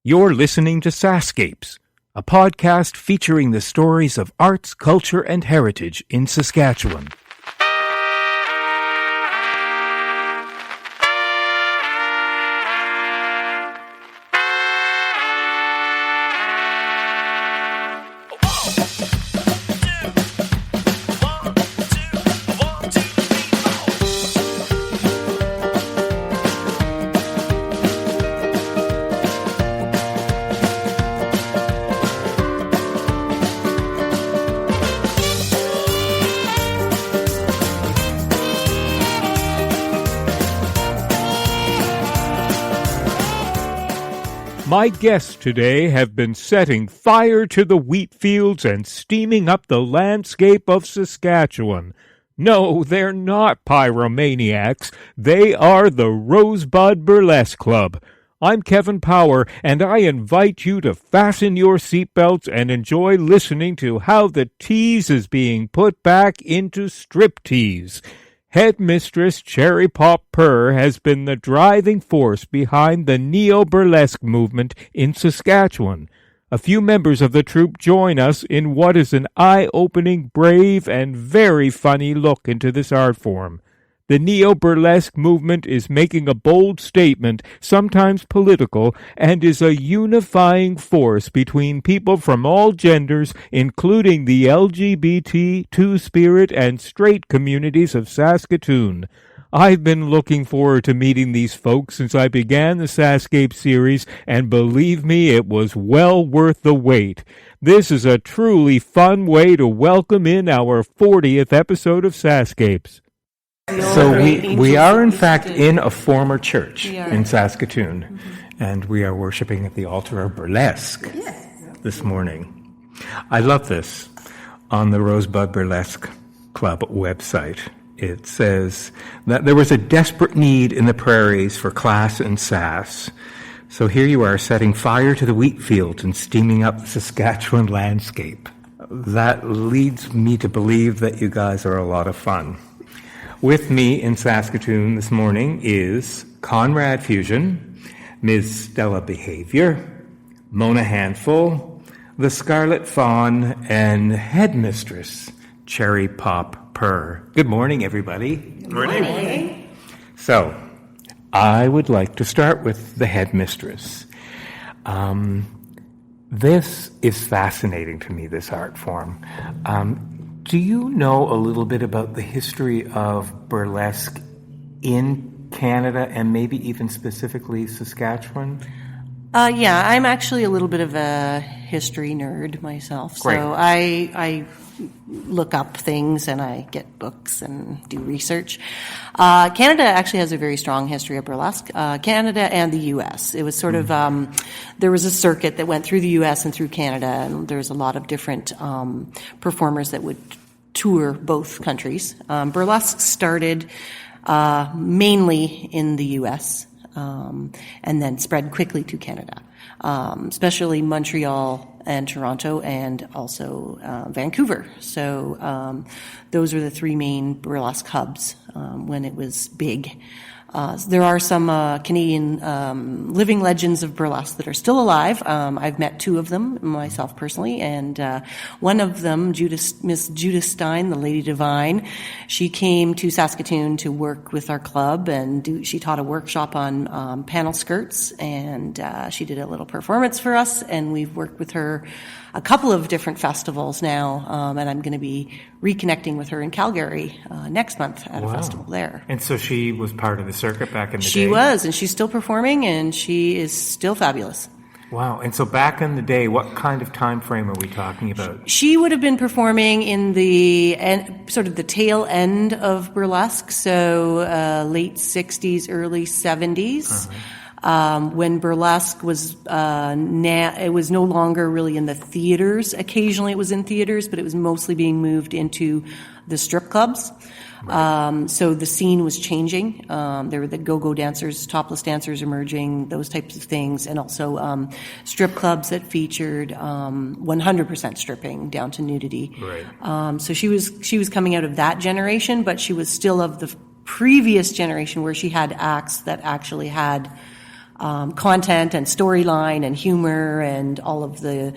You're listening to SaskScapes, a podcast featuring the stories of arts, culture, and heritage in Saskatchewan. My guests today have been setting fire to the wheat fields and steaming up the landscape of Saskatchewan. No, they're not pyromaniacs. They are the Rosebud Burlesque Club. I'm Kevin Power, and I invite you to fasten your seatbelts and enjoy listening to how the tease is being put back into striptease. Headmistress Cheripop Purr has been the driving force behind the neo-burlesque movement in Saskatchewan. A few members of the troupe join us in what is an eye-opening, brave, and very funny look into this art form. The neo-burlesque movement is making a bold statement, sometimes political, and is a unifying force between people from all genders, including the LGBT, two-spirit, and straight communities of Saskatoon. I've been looking forward to meeting these folks since I began the SaskScapes series, and believe me, it was well worth the wait. This is a truly fun way to welcome in our 40th episode of SaskScapes. So we are, in fact, in a former church in Saskatoon, and we are worshiping at the altar of burlesque this morning. I love this. On the Rosebud Burlesque Club website, it says that there was a desperate need in the prairies for class and sass. So here you are setting fire to the wheat fields and steaming up the Saskatchewan landscape. That leads me to believe that you guys are a lot of fun. With me in Saskatoon this morning is Conrad Fusion, Ms. Stella Behavior, Mona Handful, the Scarlet Fawn, and Headmistress Cheripop Purr. Good morning, everybody. Good morning. So, I would like to start with the Headmistress. This is fascinating to me, this art form. Do you know a little bit about the history of burlesque in Canada and maybe even specifically Saskatchewan? Yeah, I'm actually a little bit of a history nerd myself. Great. So I look up things and I get books and do research. Canada actually has a very strong history of burlesque. Canada and the U.S. It was sort of, there was a circuit that went through the U.S. and through Canada, and there's a lot of different performers that would tour both countries. Burlesque started mainly in the U.S., and then spread quickly to Canada, especially Montreal and Toronto and also Vancouver. So those were the three main burlesque hubs when it was big. There are some Canadian living legends of burlesque that are still alive. I've met two of them myself personally, and one of them, Miss Judith Stein, the Lady Divine, she came to Saskatoon to work with our club, and she taught a workshop on panel skirts, and she did a little performance for us, and we've worked with her a couple of different festivals now, and I'm going to be reconnecting with her in Calgary next month at a festival there. And so she was part of the circuit back in the day? She was, and she's still performing, and she is still fabulous. Wow. And so back in the day, what kind of time frame are we talking about? She would have been performing in the sort of the tail end of burlesque, so late 60s, early 70s. When burlesque was it was no longer really in the theaters. Occasionally it was in theaters, but it was mostly being moved into the strip clubs. Right. So the scene was changing. There were the go-go dancers, topless dancers emerging, those types of things, and also strip clubs that featured 100% stripping down to nudity. Right. So she was coming out of that generation, but she was still of the previous generation where she had acts that actually had content and storyline and humor and all of the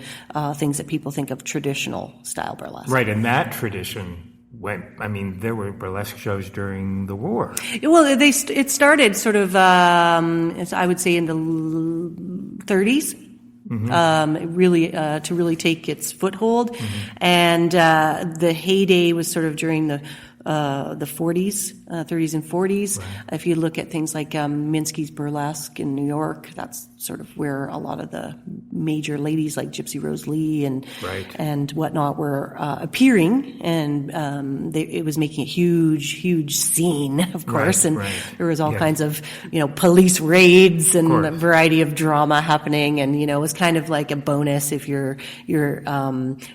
things that people think of traditional style burlesque. Right, and that tradition there were burlesque shows during the war. Well, it started sort of, I would say, in the 30s. Really to really take its foothold, and the heyday was sort of during the 40s, 30s and 40s. Right. If you look at things like Minsky's Burlesque in New York, that's sort of where a lot of the major ladies like Gypsy Rose Lee and whatnot were appearing, and it was making a huge scene, of course, and there was all kinds of police raids and a variety of drama happening, and it was kind of like a bonus if your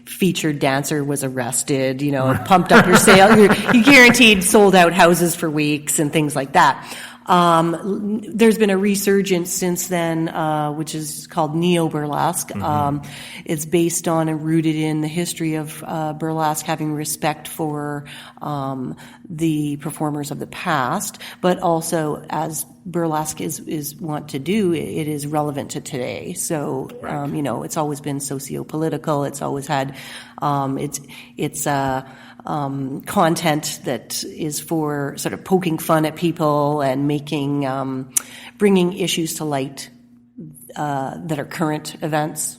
featured dancer was arrested, pumped up your sale. You guaranteed sold out houses for weeks and things like that. There's been a resurgence since then, which is called neo-burlesque. It's based on and rooted in the history of burlesque, having respect for the performers of the past, but also, as burlesque is want to do, it is relevant to today. So, it's always been socio-political. It's always had it's content that is for sort of poking fun at people and bringing issues to light that are current events,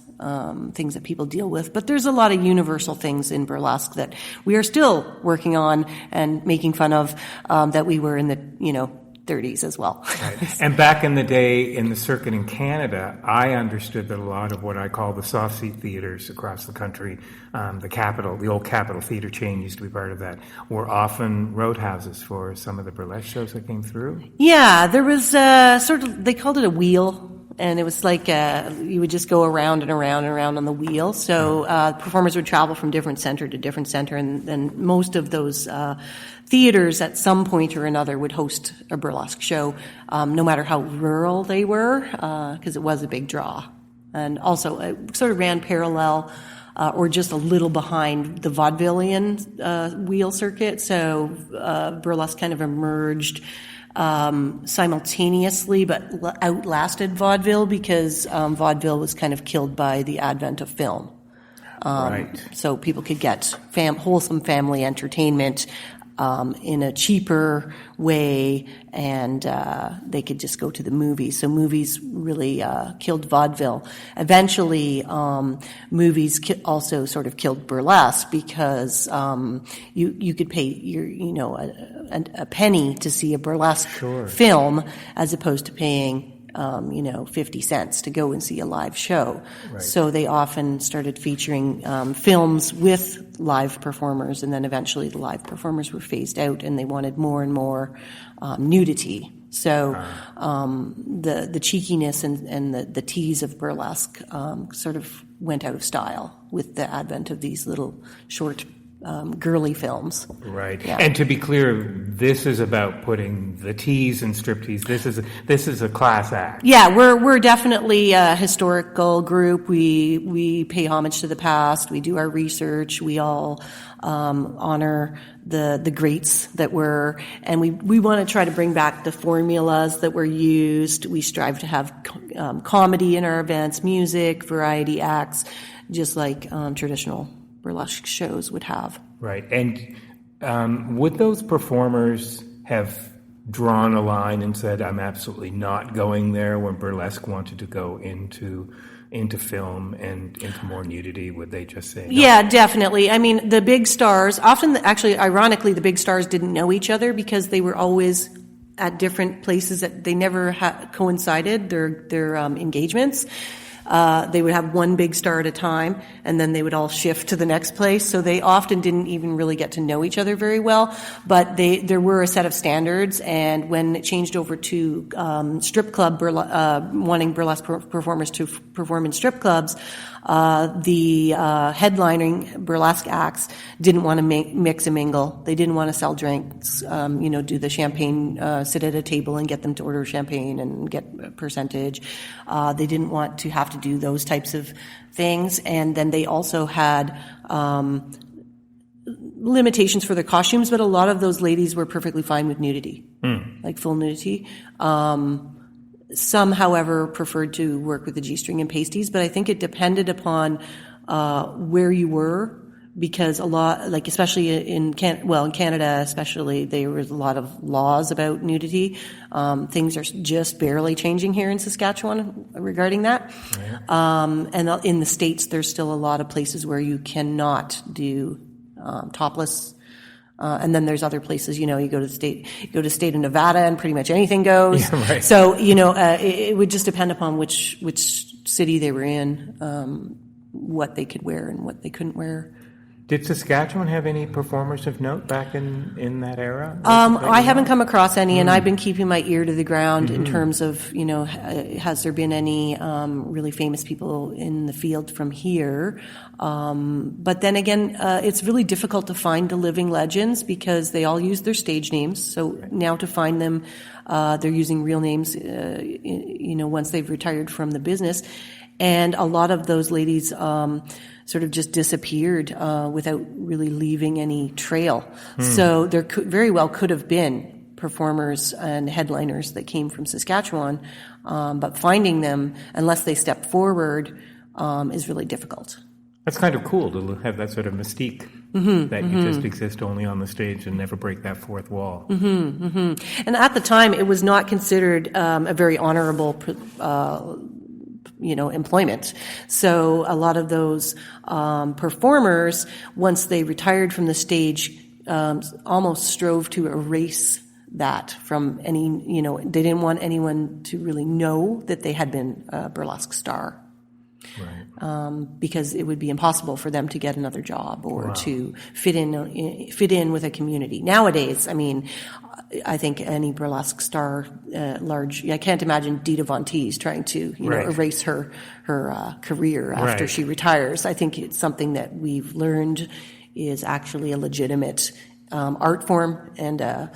things that people deal with. But there's a lot of universal things in burlesque that we are still working on and making fun of, that we were in the 30s as well. Right. And back in the day in the circuit in Canada, I understood that a lot of what I call the soft seat theaters across the country, the old Capitol Theatre chain used to be part of that, were often roadhouses for some of the burlesque shows that came through. Yeah, there was they called it a wheel. And it was like you would just go around and around and around on the wheel. So performers would travel from different center to different center, and then most of those theaters at some point or another would host a burlesque show, no matter how rural they were, because it was a big draw. And also it sort of ran parallel or just a little behind the vaudevillian wheel circuit. So burlesque kind of emerged simultaneously, but outlasted vaudeville because vaudeville was kind of killed by the advent of film. So people could get wholesome family entertainment in a cheaper way, and they could just go to the movies. So movies really killed vaudeville. Eventually, movies also sort of killed burlesque because you could pay a penny to see a burlesque film as opposed to paying 50 cents to go and see a live show. Right. So they often started featuring films with live performers, and then eventually the live performers were phased out and they wanted more and more nudity. So the cheekiness and the tease of burlesque sort of went out of style with the advent of these little short girly films. Right. Yeah. And to be clear, this is about putting the tease and striptease. This is a class act. Yeah, we're definitely a historical group. We pay homage to the past. We do our research. We all honor the greats that were, and we want to try to bring back the formulas that were used. We strive to have comedy in our events, music, variety acts, just like traditional burlesque shows would have. Right. And would those performers have drawn a line and said, I'm absolutely not going there, when burlesque wanted to go into film and into more nudity? Would they just say no? Yeah, definitely. I mean, the big stars, actually, ironically, the big stars didn't know each other because they were always at different places that they never coincided, their engagements. They would have one big star at a time, and then they would all shift to the next place. So they often didn't even really get to know each other very well. But there were a set of standards, and when it changed over to strip club, wanting burlesque performers to perform in strip clubs, the headlining burlesque acts didn't want to mix and mingle. They didn't want to sell drinks, do the champagne, sit at a table and get them to order champagne and get a percentage. They didn't want to have to do those types of things. And then they also had limitations for their costumes, but a lot of those ladies were perfectly fine with nudity, like full nudity. Some, however, preferred to work with the G-string and pasties, but I think it depended upon where you were, because a lot, like especially in Canada especially, there was a lot of laws about nudity. Things are just barely changing here in Saskatchewan regarding that. Right. And in the States, there's still a lot of places where you cannot do topless. And then there's other places, you go to the state of Nevada and pretty much anything goes. Yeah, right. So, it would just depend upon which city they were in, what they could wear and what they couldn't wear. Did Saskatchewan have any performers of note back in that era? I haven't come across any, and I've been keeping my ear to the ground in terms of, has there been any really famous people in the field from here? But then again, it's really difficult to find the living legends because they all use their stage names. So now to find them, they're using real names, once they've retired from the business. And a lot of those ladies sort of just disappeared without really leaving any trail. So there very well could have been performers and headliners that came from Saskatchewan, but finding them, unless they step forward, is really difficult. That's kind of cool to have that sort of mystique that you just exist only on the stage and never break that fourth wall. And at the time, it was not considered a very honorable employment. So a lot of those performers, once they retired from the stage, almost strove to erase that from any, they didn't want anyone to really know that they had been a burlesque star. Right. Because it would be impossible for them to get another job or to fit in with a community. Nowadays, I think any burlesque star, I can't imagine Dita Von Teese trying to, erase her career after she retires. I think it's something that we've learned is actually a legitimate art form and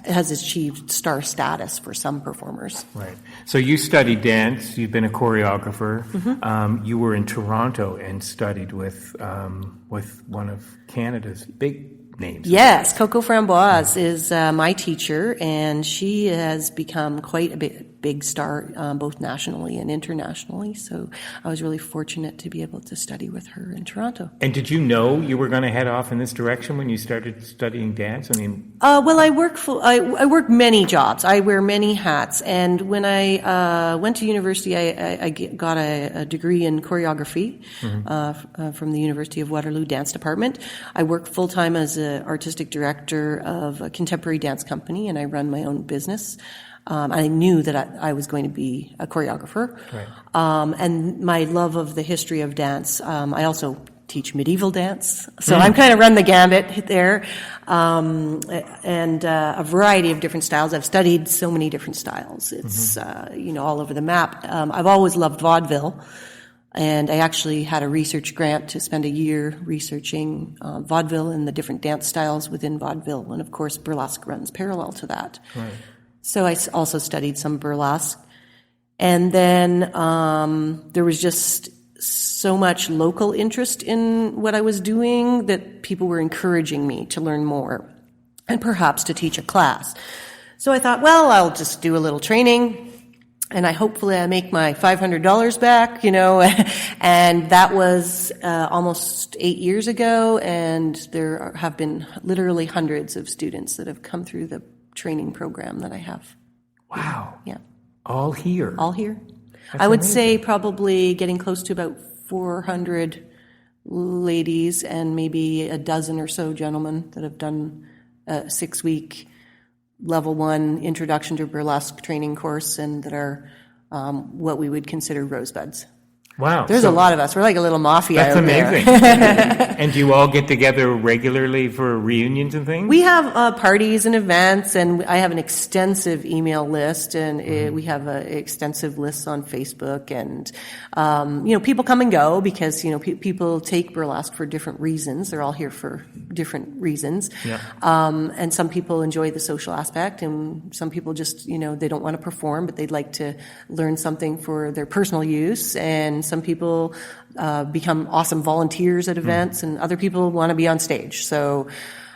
has achieved star status for some performers. Right. So you studied dance. You've been a choreographer. You were in Toronto and studied with one of Canada's big names. Yes, Coco Framboise is my teacher, and she has become quite a big star, both nationally and internationally. So I was really fortunate to be able to study with her in Toronto. And did you know you were going to head off in this direction when you started studying dance? Well, I work many jobs. I wear many hats. And when I went to university, I got a degree in choreography from the University of Waterloo Dance Department. I work full-time as an artistic director of a contemporary dance company, and I run my own business. I knew that I was going to be a choreographer. Right. And my love of the history of dance, I also teach medieval dance. So I'm kind of run the gambit there. And a variety of different styles. I've studied so many different styles. It's, all over the map. I've always loved vaudeville. And I actually had a research grant to spend a year researching vaudeville and the different dance styles within vaudeville. And of course, burlesque runs parallel to that. Right. So I also studied some burlesque. And then there was just so much local interest in what I was doing that people were encouraging me to learn more and perhaps to teach a class. So I thought, well, I'll just do a little training and hopefully I make my $500 back, and that was almost 8 years ago, and there have been literally hundreds of students that have come through the training program that I have. Wow. Yeah. All here? All here. That's I would amazing. say probably getting close to about 400 ladies and maybe a dozen or so gentlemen that have done a 6-week level 1 introduction to burlesque training course and that are what we would consider rosebuds. Wow. There's a lot of us. We're like a little mafia That's out amazing. there. And do you all get together regularly for reunions and things? We have parties and events, and I have an extensive email list, and we have extensive lists on Facebook, and people come and go because people take burlesque for different reasons. They're all here for different reasons, and some people enjoy the social aspect, and some people just they don't want to perform, but they'd like to learn something for their personal use, and some people become awesome volunteers at events, and other people want to be on stage. So,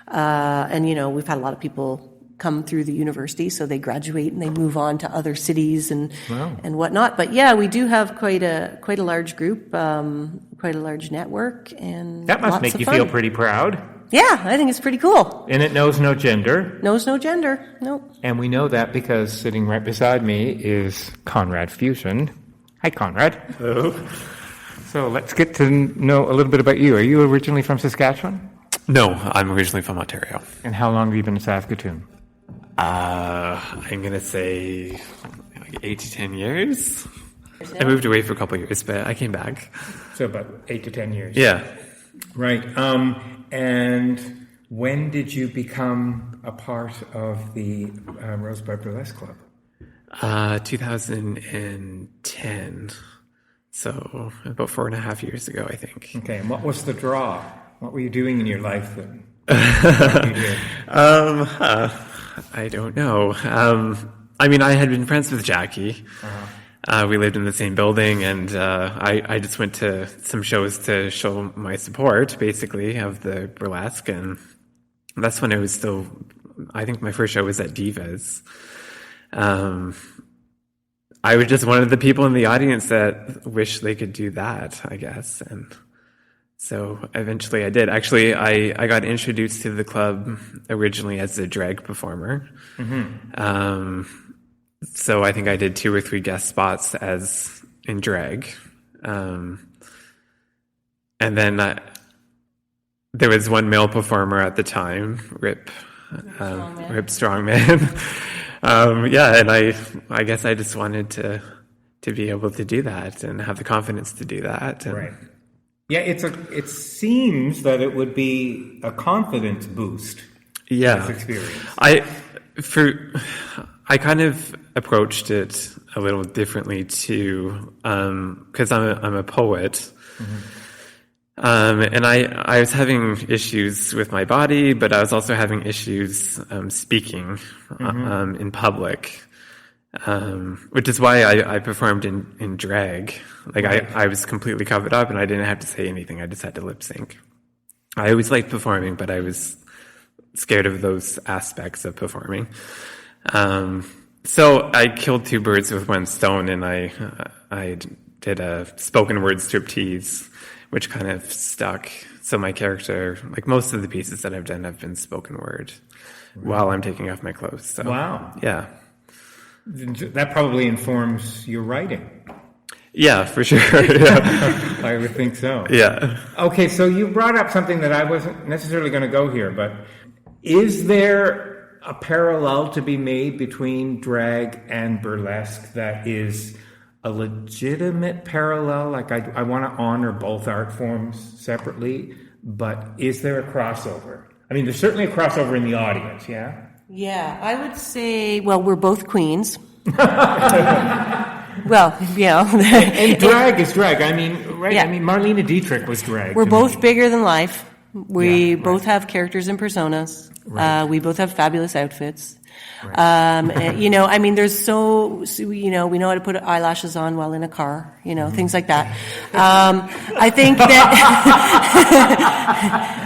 we've had a lot of people come through the university, so they graduate and they move on to other cities and Wow. and whatnot. But yeah, we do have quite a large group, quite a large network, and That must lots make of you fun. feel pretty proud. Yeah, I think it's pretty cool. And it knows no gender. Knows no gender. Nope. And we know that because sitting right beside me is Conrad Fusion. Hi, Conrad. Hello. So let's get to know a little bit about you. Are you originally from Saskatchewan? No, I'm originally from Ontario. And how long have you been in Saskatoon? I'm going to say like 8 to 10 years. I moved away for a couple of years, but I came back. So about 8 to 10 years. Yeah. Right. And when did you become a part of the Rosebud Burlesque Club? 2010. So about 4.5 years ago, I think. Okay. And what was the draw? What were you doing in your life then? I don't know. I mean, I had been friends with Jackie. We lived in the same building, and I just went to some shows to show my support, basically, of the burlesque. And that's when I was still, I think my first show was at Divas. I was just one of the people in the audience that wished they could do that, I guess. And so eventually I did. Actually, I got introduced to the club originally as a drag performer. Mm-hmm. So I think I did 2 or 3 guest spots as in drag. And then there was one male performer at the time, Rip Strongman. Yeah, and I guess I just wanted to be able to do that and have the confidence to do that. And Right. Yeah, it seems that it would be a confidence boost. Yeah. This experience. I kind of approached it a little differently too, because I'm a poet. And I was having issues with my body, but I was also having issues speaking in public, which is why I performed in drag. Like I was completely covered up, and I didn't have to say anything. I just had to lip sync. I always liked performing, but I was scared of those aspects of performing. So I killed 2 birds with one stone, and I did a spoken word striptease, which kind of stuck. So my character, like most of the pieces that I've done, have been spoken word while I'm taking off my clothes. So, Wow. Yeah. That probably informs your writing. Yeah, for sure. Yeah. I would think so. Yeah. Okay, so you brought up something that I wasn't necessarily going to go here, but is there a parallel to be made between drag and burlesque that is a legitimate parallel? Like I want to honor both art forms separately, but is there a crossover? I mean, there's certainly a crossover in the audience, yeah? Yeah, I would say, well, we're both queens. Well, yeah. And drag is drag. I mean, right? Yeah. I mean, Marlene Dietrich was drag. We're to both me. bigger than life. We Yeah, both right. have characters and personas. Right. We both have fabulous outfits. Right. And, you know, I mean, there's you know, we know how to put eyelashes on while in a car, you know, things like that. I think that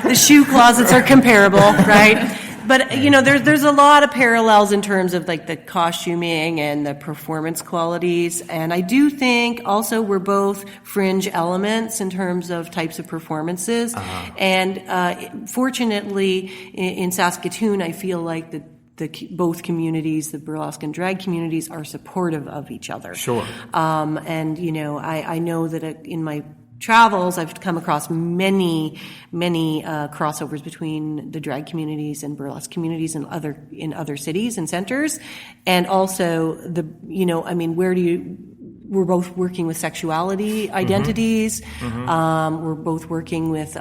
the shoe closets are comparable, right? But, you know, there's a lot of parallels in terms of like the costuming and the performance qualities. And I do think also we're both fringe elements in terms of types of performances. And fortunately, in Saskatoon, I feel like both communities, the burlesque and drag communities, are supportive of each other. Sure. And, you know, I know that in my travels, I've come across many crossovers between the drag communities and burlesque communities in other cities and centers. And also we're both working with sexuality identities. We're both working with,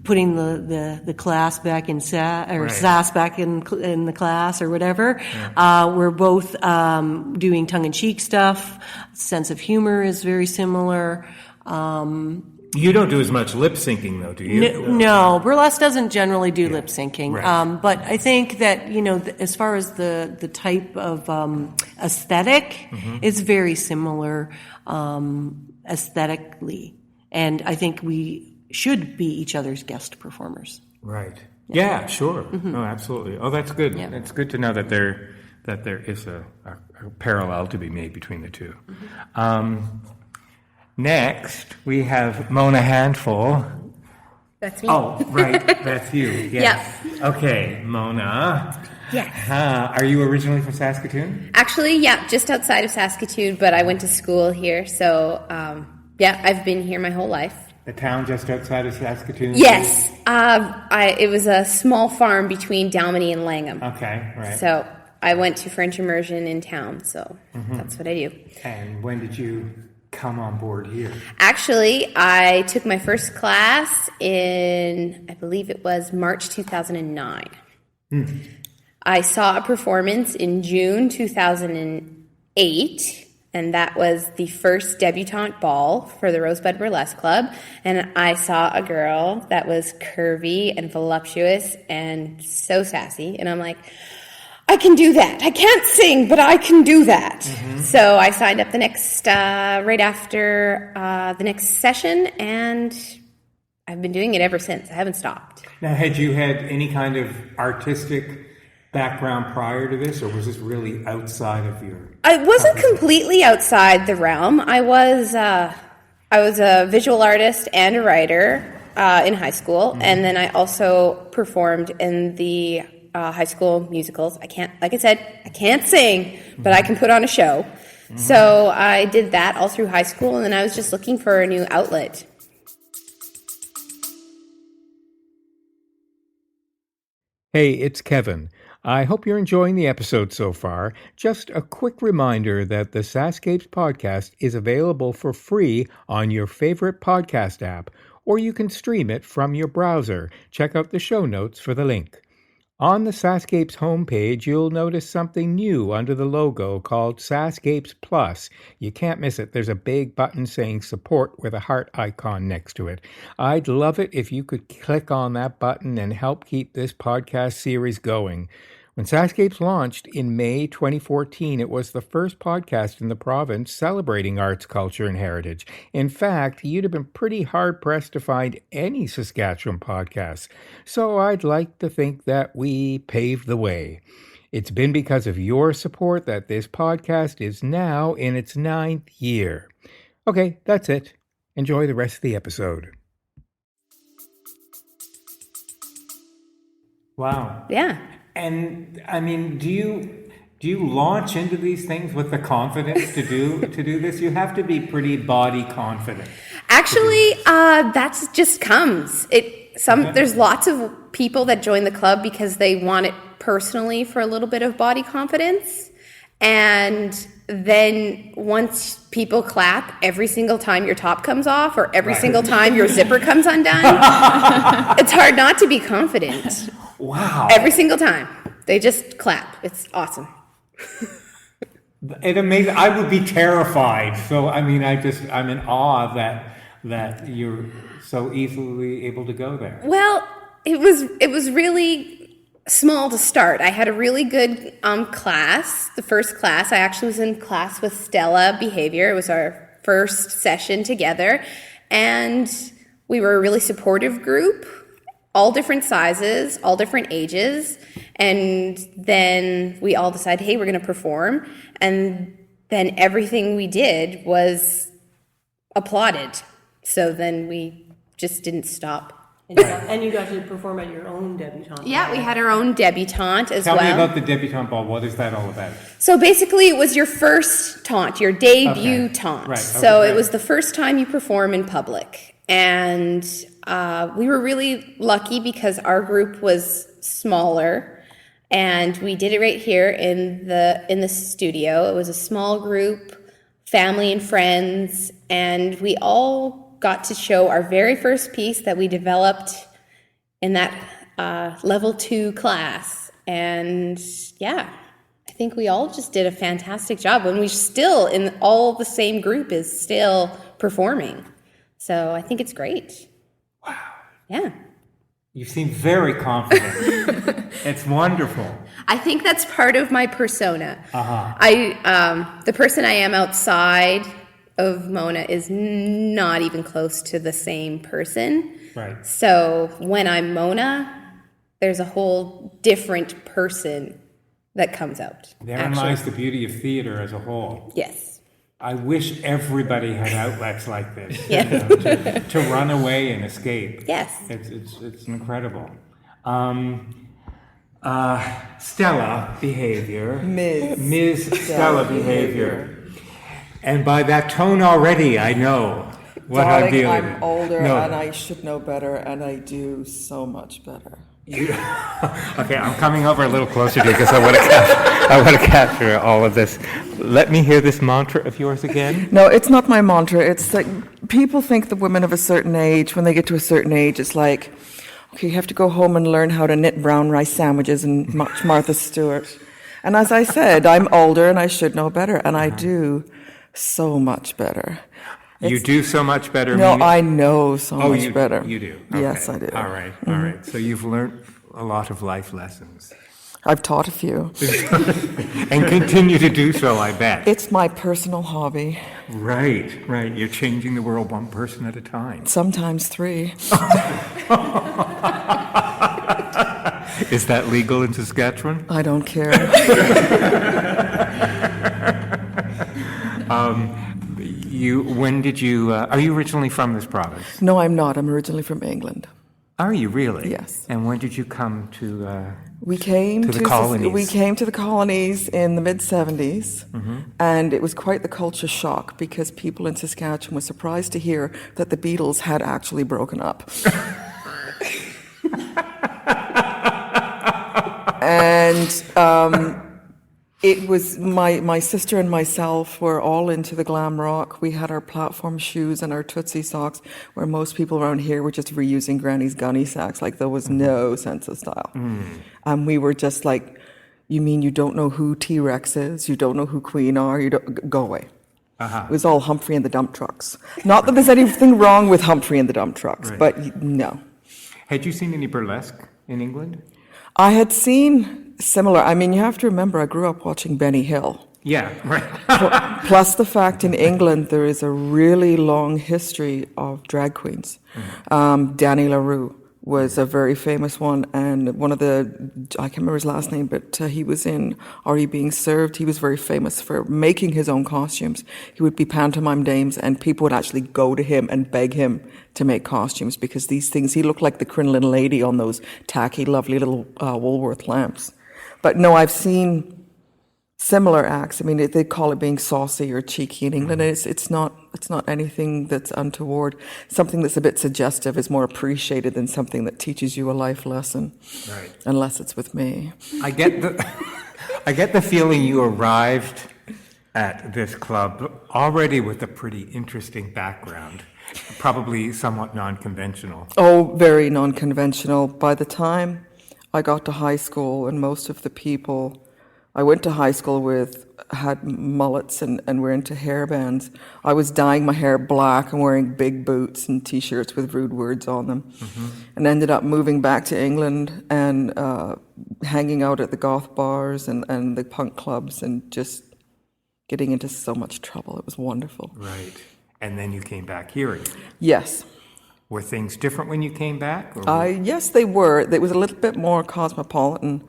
putting the class back in sass back in the class or whatever. We're both doing tongue-in-cheek stuff. Sense of humor is very similar. You don't do as much lip syncing, though, do you? No, burlesque doesn't generally do lip syncing. Right. But I think that, you know, as far as the type of aesthetic, it's very similar aesthetically. And I think we should be each other's guest performers. Right. Yeah, sure. No, absolutely. Oh, that's good. Yeah. It's good to know that there is a parallel to be made between the two. Next, we have Mona Handful. That's me. Oh, right. That's you. Yes. Okay, Mona. Yes. Are you originally from Saskatoon? Actually, yeah, just outside of Saskatoon, but I went to school here, so I've been here my whole life. The town just outside of Saskatoon? Yes. It was a small farm between Dalmeny and Langham. Okay, right. So I went to French immersion in town, so that's what I do. And when did you come on board here? Actually, I took my first class in, I believe it was March 2009. I saw a performance in June 2008, and that was the first debutante ball for the Rosebud Burlesque Club. And I saw a girl that was curvy and voluptuous and so sassy, and I'm like, I can do that. I can't sing, but I can do that. So I signed up the next, right after the next session, and I've been doing it ever since. I haven't stopped. Now, had you had any kind of artistic background prior to this, or was this really outside of your... I wasn't completely outside the realm. I was a visual artist and a writer in high school, and then I also performed in the high school musicals. Like I said, I can't sing, but I can put on a show. So I did that all through high school, and then I was just looking for a new outlet. Hey, it's Kevin. I hope you're enjoying the episode so far. Just a quick reminder that the SaskScapes podcast is available for free on your favorite podcast app, or you can stream it from your browser. Check out the show notes for the link. On the SaskScapes homepage, you'll notice something new under the logo called SaskScapes Plus. You can't miss it. There's a big button saying support with a heart icon next to it. I'd love it if you could click on that button and help keep this podcast series going. When SaskScapes launched in May 2014, it was the first podcast in the province celebrating arts, culture, and heritage. In fact, you'd have been pretty hard-pressed to find any Saskatchewan podcasts. So I'd like to think that we paved the way. It's been because of your support that this podcast is now in its 9th year. Okay, that's it. Enjoy the rest of the episode. Wow. Yeah. And I mean, do you launch into these things with the confidence to do this? You have to be pretty body confident. Actually, that just comes. There's lots of people that join the club because they want it personally for a little bit of body confidence, and then once people clap every single time your top comes off or every single time your zipper comes undone, it's hard not to be confident. Wow. Every single time. They just clap. It's awesome. It's amazing. I would be terrified. So, I mean, I'm in awe that you're so easily able to go there. Well, it was really small to start. I had a really good class. The first class, I actually was in class with Stella Behavior. It was our first session together. And we were a really supportive group. All different sizes, all different ages, and then we all decided, hey, we're going to perform, and then everything we did was applauded. So then we just didn't stop. And you got to perform at your own debutante. Yeah, we had our own debutante as well. Tell me about the debutante ball. What is that all about? So basically, it was your first taunt, your debut taunt. Right. So it was the first time you perform in public. And we were really lucky because our group was smaller, and we did it right here in the studio. It was a small group, family and friends, and we all got to show our very first piece that we developed in that level 2 class. And yeah, I think we all just did a fantastic job, and we still, in all the same group, is still performing. So I think it's great. Wow. Yeah. You seem very confident. It's wonderful. I think that's part of my persona. Uh-huh. The person I am outside of Mona is not even close to the same person. Right. So when I'm Mona, there's a whole different person that comes out. Therein lies the beauty of theater as a whole. Yes. I wish everybody had outlets like this, Yeah. to run away and escape. Yes. It's incredible. Stella behavior. Ms. Stella behavior. And by that tone already, I know what I'm Darling, dealing I'm with. older No. and I should know better, and I do so much better. Okay, I'm coming over a little closer to you because I want to capture all of this. Let me hear this mantra of yours again. No, it's not my mantra. It's like people think the women of a certain age, when they get to a certain age, it's like, okay, you have to go home and learn how to knit brown rice sandwiches and much Martha Stewart. And as I said, I'm older and I should know better, and I do so much better. You do so much better. No, meaning- I know so much better. You do. Yes, Okay. I do. All right, all right. So you've learned a lot of life lessons. I've taught a few. And continue to do so, I bet. It's my personal hobby. Right. You're changing the world one person at a time. Sometimes 3. Is that legal in Saskatchewan? I don't care. Are you originally from this province? No, I'm not. I'm originally from England. Are you really? Yes. And when did you come to, We came To the colonies. We came to the colonies in the mid-70s, and it was quite the culture shock because people in Saskatchewan were surprised to hear that the Beatles had actually broken up. And it was my sister and myself were all into the glam rock. We had our platform shoes and our Tootsie socks, where most people around here were just reusing Granny's gunny sacks. Like there was no sense of style. And we were just like, you mean you don't know who T-Rex is? You don't know who Queen are? You don't go away. It was all Humphrey and the Dump Trucks. Not that there's anything wrong with Humphrey and the Dump Trucks, but no. Had you seen any burlesque in England? I had seen similar. I mean, you have to remember, I grew up watching Benny Hill. Yeah, right. Plus the fact in England there is a really long history of drag queens. Danny LaRue was a very famous one, and one of the, I can't remember his last name, but he was in Are You Being Served? He was very famous for making his own costumes. He would be pantomime dames, and people would actually go to him and beg him to make costumes because these things, he looked like the Crinoline lady on those tacky, lovely little Woolworth lamps. But no, I've seen similar acts. I mean, they call it being saucy or cheeky in England. It's not anything that's untoward. Something that's a bit suggestive is more appreciated than something that teaches you a life lesson. Right. Unless it's with me. I get the feeling you arrived at this club already with a pretty interesting background, probably somewhat non-conventional. Oh, very non-conventional. By the time I got to high school, and most of the people I went to high school with had mullets and were into hairbands. I was dyeing my hair black and wearing big boots and T-shirts with rude words on them, and ended up moving back to England and hanging out at the goth bars and the punk clubs and just getting into so much trouble. It was wonderful. Right. And then you came back here again. Yes. Were things different when you came back? Or Yes, they were. It was a little bit more cosmopolitan.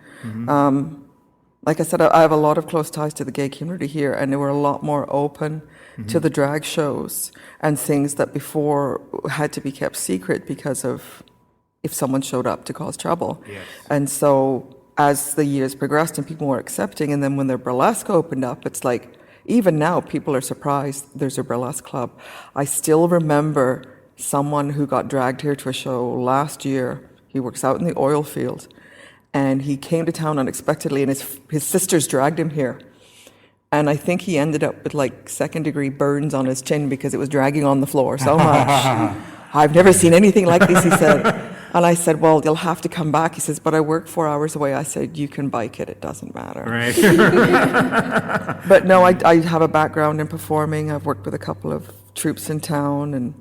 Like I said, I have a lot of close ties to the gay community here, and they were a lot more open to the drag shows and things that before had to be kept secret because of if someone showed up to cause trouble. Yes. And so as the years progressed and people were accepting, and then when their burlesque opened up, it's like, even now people are surprised there's a burlesque club. I still remember someone who got dragged here to a show last year. He works out in the oil field. And he came to town unexpectedly, and his sisters dragged him here. And I think he ended up with like second-degree burns on his chin because it was dragging on the floor so much. I've never seen anything like this, he said. And I said, well, you'll have to come back. He says, but I work 4 hours away. I said, you can bike it. It doesn't matter. Right. But no, I have a background in performing. I've worked with a couple of troupes in town and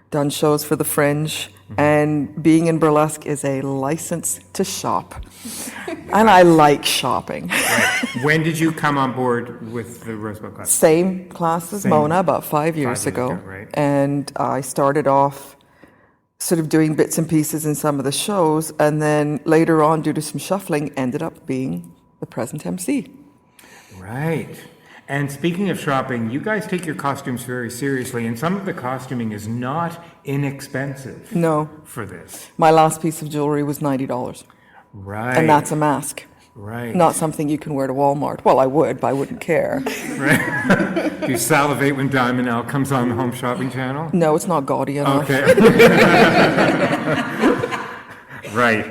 done shows for the Fringe. And being in burlesque is a license to shop. And I like shopping. Right. When did you come on board with the Rosebud Club? Same class as Mona, about 5 years ago. Right. And I started off sort of doing bits and pieces in some of the shows, and then later on, due to some shuffling, ended up being the present MC. Right. And speaking of shopping, you guys take your costumes very seriously, and some of the costuming is not inexpensive. No. For this. My last piece of jewelry was $90. Right. And that's a mask. Right. Not something you can wear to Walmart. Well, I would, but I wouldn't care. Right. Do you salivate when Diamond L comes on the Home Shopping Channel? No, it's not gaudy enough. Okay. Right.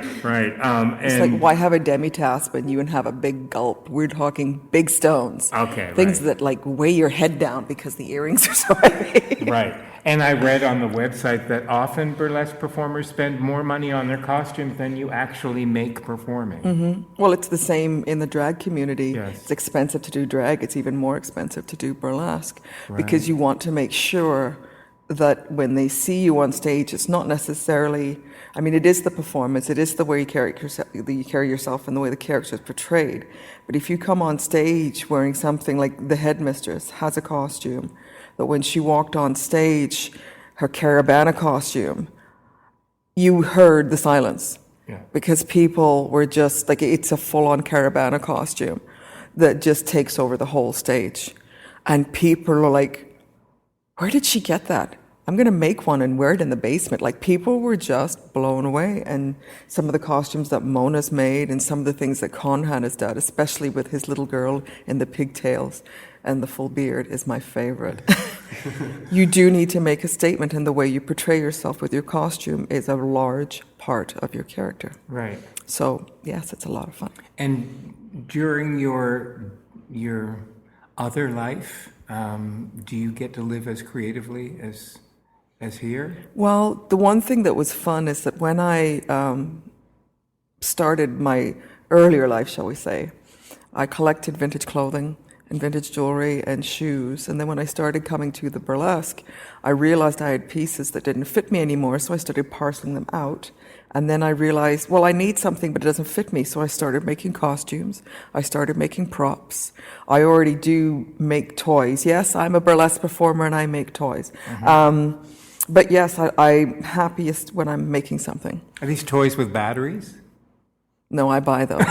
It's like, why have a demi-tasse when you can have a big gulp? We're talking big stones. Okay, Things right. that like weigh your head down because the earrings are so heavy. Right. And I read on the website that often burlesque performers spend more money on their costumes than you actually make performing. Mm-hmm. Well, it's the same in the drag community. Yes. It's expensive to do drag. It's even more expensive to do burlesque because you want to make sure that when they see you on stage, it's not necessarily, I mean, it is the performance, it is the way you carry yourself and the way the character is portrayed. But if you come on stage wearing something like the Headmistress has a costume, that when she walked on stage, her Caravana costume, you heard the silence. Yeah. Because people were just, like, it's a full-on Caravana costume that just takes over the whole stage. And people are like, where did she get that? I'm going to make one and wear it in the basement. Like, people were just blown away. And some of the costumes that Mona's made and some of the things that Conrad has done, especially with his little girl in the pigtails and the full beard, is my favorite. You do need to make a statement, and the way you portray yourself with your costume is a large part of your character. Right. So, yes, it's a lot of fun. And during your other life, do you get to live as creatively as here? Well, the one thing that was fun is that when I started my earlier life, shall we say, I collected vintage clothing and vintage jewelry and shoes. And then when I started coming to the burlesque, I realized I had pieces that didn't fit me anymore, so I started parceling them out. And then I realized, well, I need something, but it doesn't fit me. So I started making costumes. I started making props. I already do make toys. Yes, I'm a burlesque performer and I make toys. Mm-hmm. But yes, I'm happiest when I'm making something. Are these toys with batteries? No, I buy those.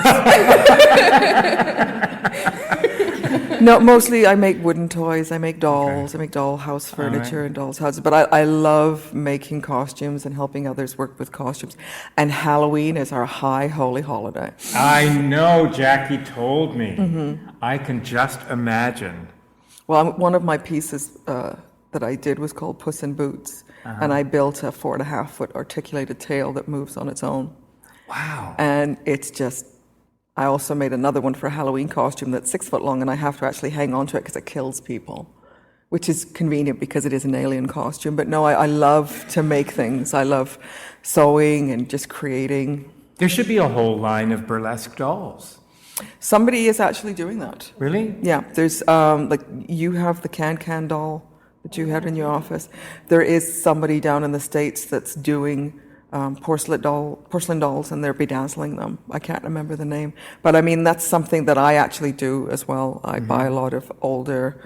No, mostly I make wooden toys, I make dolls, Okay. I make doll house furniture and dolls' houses. But I love making costumes and helping others work with costumes. And Halloween is our high holy holiday. I know, Jackie told me. Mm-hmm. I can just imagine. Well, one of my pieces that I did was called Puss in Boots. And I built a 4.5-foot articulated tail that moves on its own. Wow. And it's just, I also made another one for a Halloween costume that's 6 foot long, and I have to actually hang on to it because it kills people, which is convenient because it is an alien costume. But no, I love to make things. I love sewing and just creating. There should be a whole line of burlesque dolls. Somebody is actually doing that. Really? Yeah, there's, like, you have the Can doll that you had in your office. There is somebody down in the States that's doing porcelain dolls, and they're bedazzling them. I can't remember the name. But I mean, that's something that I actually do as well. I buy a lot of older,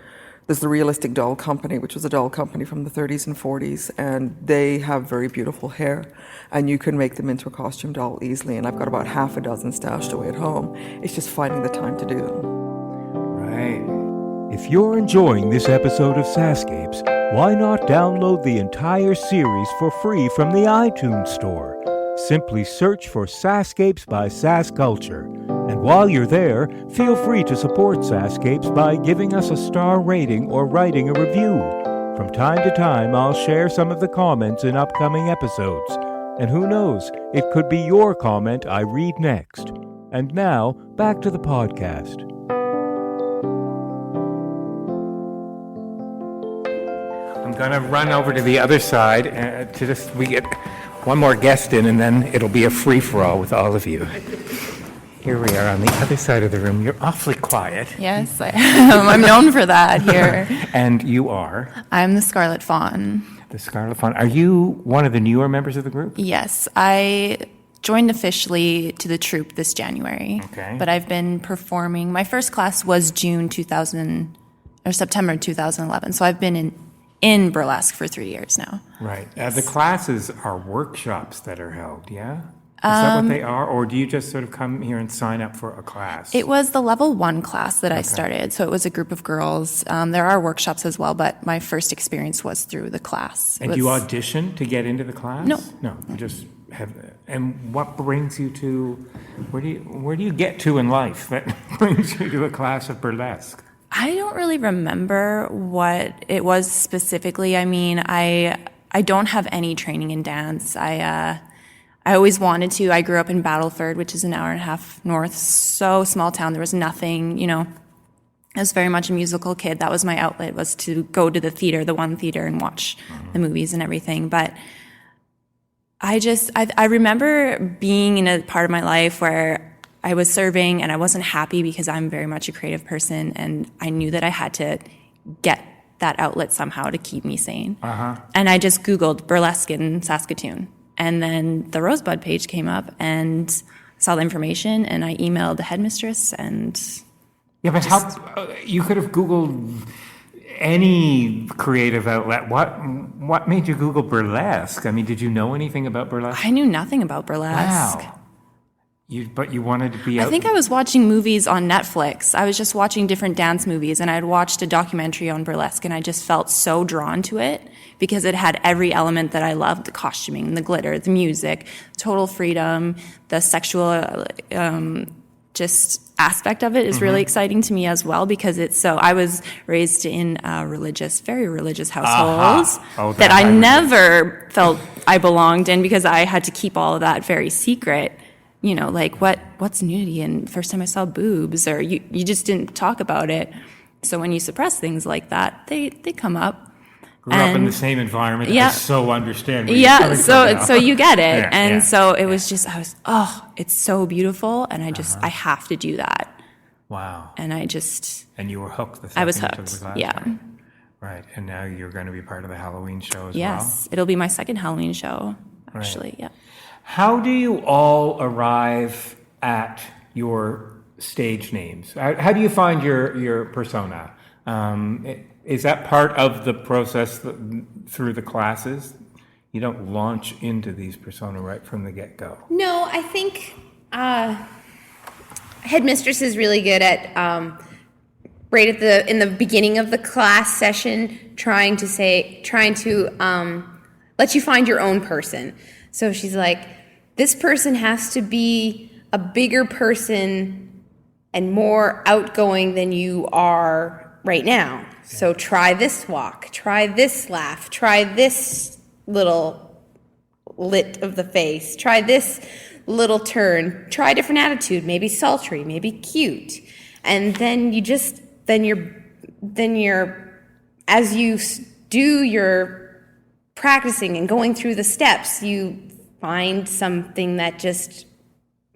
there's the Realistic Doll Company, which was a doll company from the 30s and 40s, and they have very beautiful hair, and you can make them into a costume doll easily, and I've got about half a dozen stashed away at home. It's just finding the time to do them. Right. If you're enjoying this episode of SaskScapes, why not download the entire series for free from the iTunes Store? Simply search for SaskScapes by SaskCulture. And while you're there, feel free to support SaskScapes by giving us a star rating or writing a review. From time to time, I'll share some of the comments in upcoming episodes. And who knows, it could be your comment I read next. And now, back to the podcast. I'm going to run over to the other side we get one more guest in, and then it'll be a free-for-all with all of you. Here we are on the other side of the room. You're awfully quiet. Yes, I am. I'm known for that here. And you are? I'm the Scarlet Fawn. The Scarlet Fawn. Are you one of the newer members of the group? Yes, I joined officially to the troupe this January. Okay. But I've been performing. My first class was September 2011. So I've been in burlesque for 3 years now. Right. The classes are workshops that are held, yeah? Is that what they are? Or do you just sort of come here and sign up for a class? It was the level 1 class that I started. So it was a group of girls. There are workshops as well, but my first experience was through the class. And do you audition to get into the class? No. No, you just have. And what brings you to, where do you get to in life that brings you to a class of burlesque? I don't really remember what it was specifically. I mean, I don't have any training in dance. I always wanted to. I grew up in Battleford, which is an hour and a half north. So small town. There was nothing, you know. I was very much a musical kid. That was my outlet, was to go to the theater, the one theater, and watch the movies and everything. But I remember being in a part of my life where I was serving and I wasn't happy because I'm very much a creative person, and I knew that I had to get that outlet somehow to keep me sane. And I just Googled burlesque in Saskatoon. And then the Rosebud page came up and saw the information, and I emailed the headmistress and... Yeah, but you could have Googled any creative outlet. What made you Google burlesque? I mean, did you know anything about burlesque? I knew nothing about burlesque. Wow. But you wanted to be out... I think I was watching movies on Netflix. I was just watching different dance movies, and I'd watched a documentary on burlesque, and I just felt so drawn to it because it had every element that I loved: the costuming, the glitter, the music, total freedom, the sexual just aspect of it is really exciting to me as well, because it's so... I was raised in a very religious household that I never felt I belonged in, because I had to keep all of that very secret. You know, like what's nudity, and first time I saw boobs, or you just didn't talk about it. So when you suppress things like that, they come up. Grew up in the same environment. Yeah. I so understand. Where you're coming from now. So you get it. Yeah, and yeah, so it was just, it's so beautiful, and I have to do that. Wow. And And you were hooked the I was second you took hooked. the class, Yeah. Right. And now you're going to be part of the Halloween show as well. Yes, it'll be my second Halloween show, actually. Right. Yeah. How do you all arrive at your stage names? How do you find your persona? Is that part of the process through the classes? You don't launch into these persona right from the get-go. No, I think Headmistress is really good at in the beginning of the class session trying to let you find your own person. So she's like, this person has to be a bigger person and more outgoing than you are right now. So try this walk, try this laugh, try this little lit of the face, try this little turn, try a different attitude, maybe sultry, maybe cute. And then as you do your practicing and going through the steps, you find something that just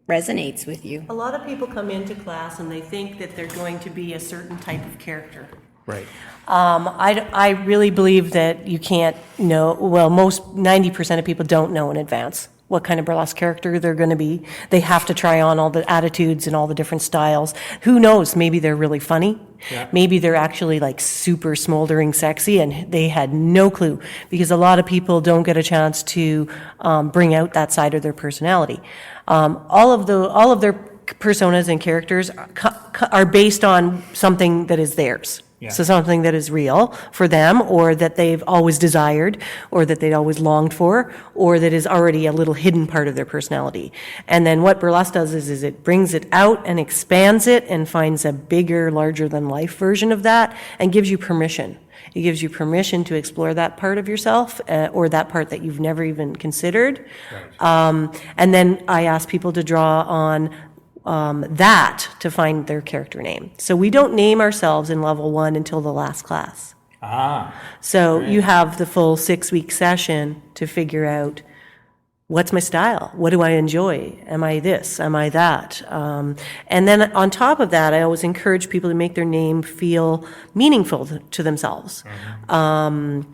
resonates with you. A lot of people come into class and they think that they're going to be a certain type of character. Right. I really believe that you can't know, well, 90% of people don't know in advance what kind of burlesque character they're going to be. They have to try on all the attitudes and all the different styles. Who knows? Maybe they're really funny. Yeah. Maybe they're actually like super smoldering sexy and they had no clue, because a lot of people don't get a chance to bring out that side of their personality. All of their personas and characters are based on something that is theirs. Yeah. So something that is real for them, or that they've always desired, or that they'd always longed for, or that is already a little hidden part of their personality. And then what burlesque does is it brings it out and expands it and finds a bigger, larger than life version of that and gives you permission. It gives you permission to explore that part of yourself, or that part that you've never even considered. Right. And then I ask people to draw on that to find their character name. So we don't name ourselves in level 1 until the last class. So great. You have the full 6-week session to figure out, what's my style? What do I enjoy? Am I this? Am I that? And then on top of that, I always encourage people to make their name feel meaningful to themselves. Mm-hmm.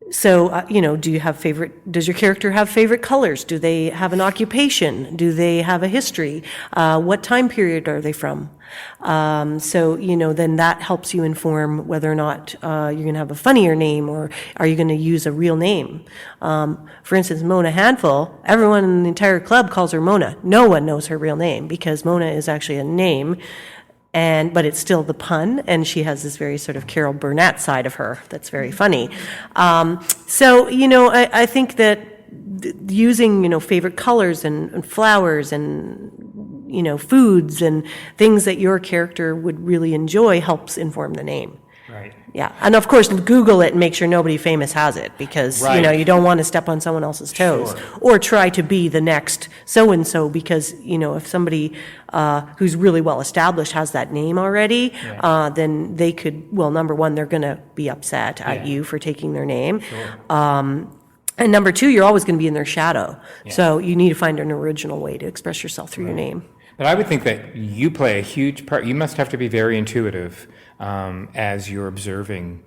So, do you have does your character have favorite colors? Do they have an occupation? Do they have a history? What time period are they from? Then that helps you inform whether or not you're going to have a funnier name, or are you going to use a real name. For instance, Mona Handful, everyone in the entire club calls her Mona. No one knows her real name because Mona is actually a name. But it's still the pun, and she has this very sort of Carol Burnett side of her that's very funny. I think that using, favorite colors and flowers and, foods and things that your character would really enjoy helps inform the name. Right. Yeah, and of course, Google it and make sure nobody famous has it, because Right. you don't want to step on someone else's toes, or try to be the next so and so, because if somebody who's really well established has that name already, then they could. Well, number one, they're going to be upset at you for taking their name. And number two, you're always going to be in their shadow. So you need to find an original way to express yourself through your name. But I would think that you play a huge part. You must have to be very intuitive as you're observing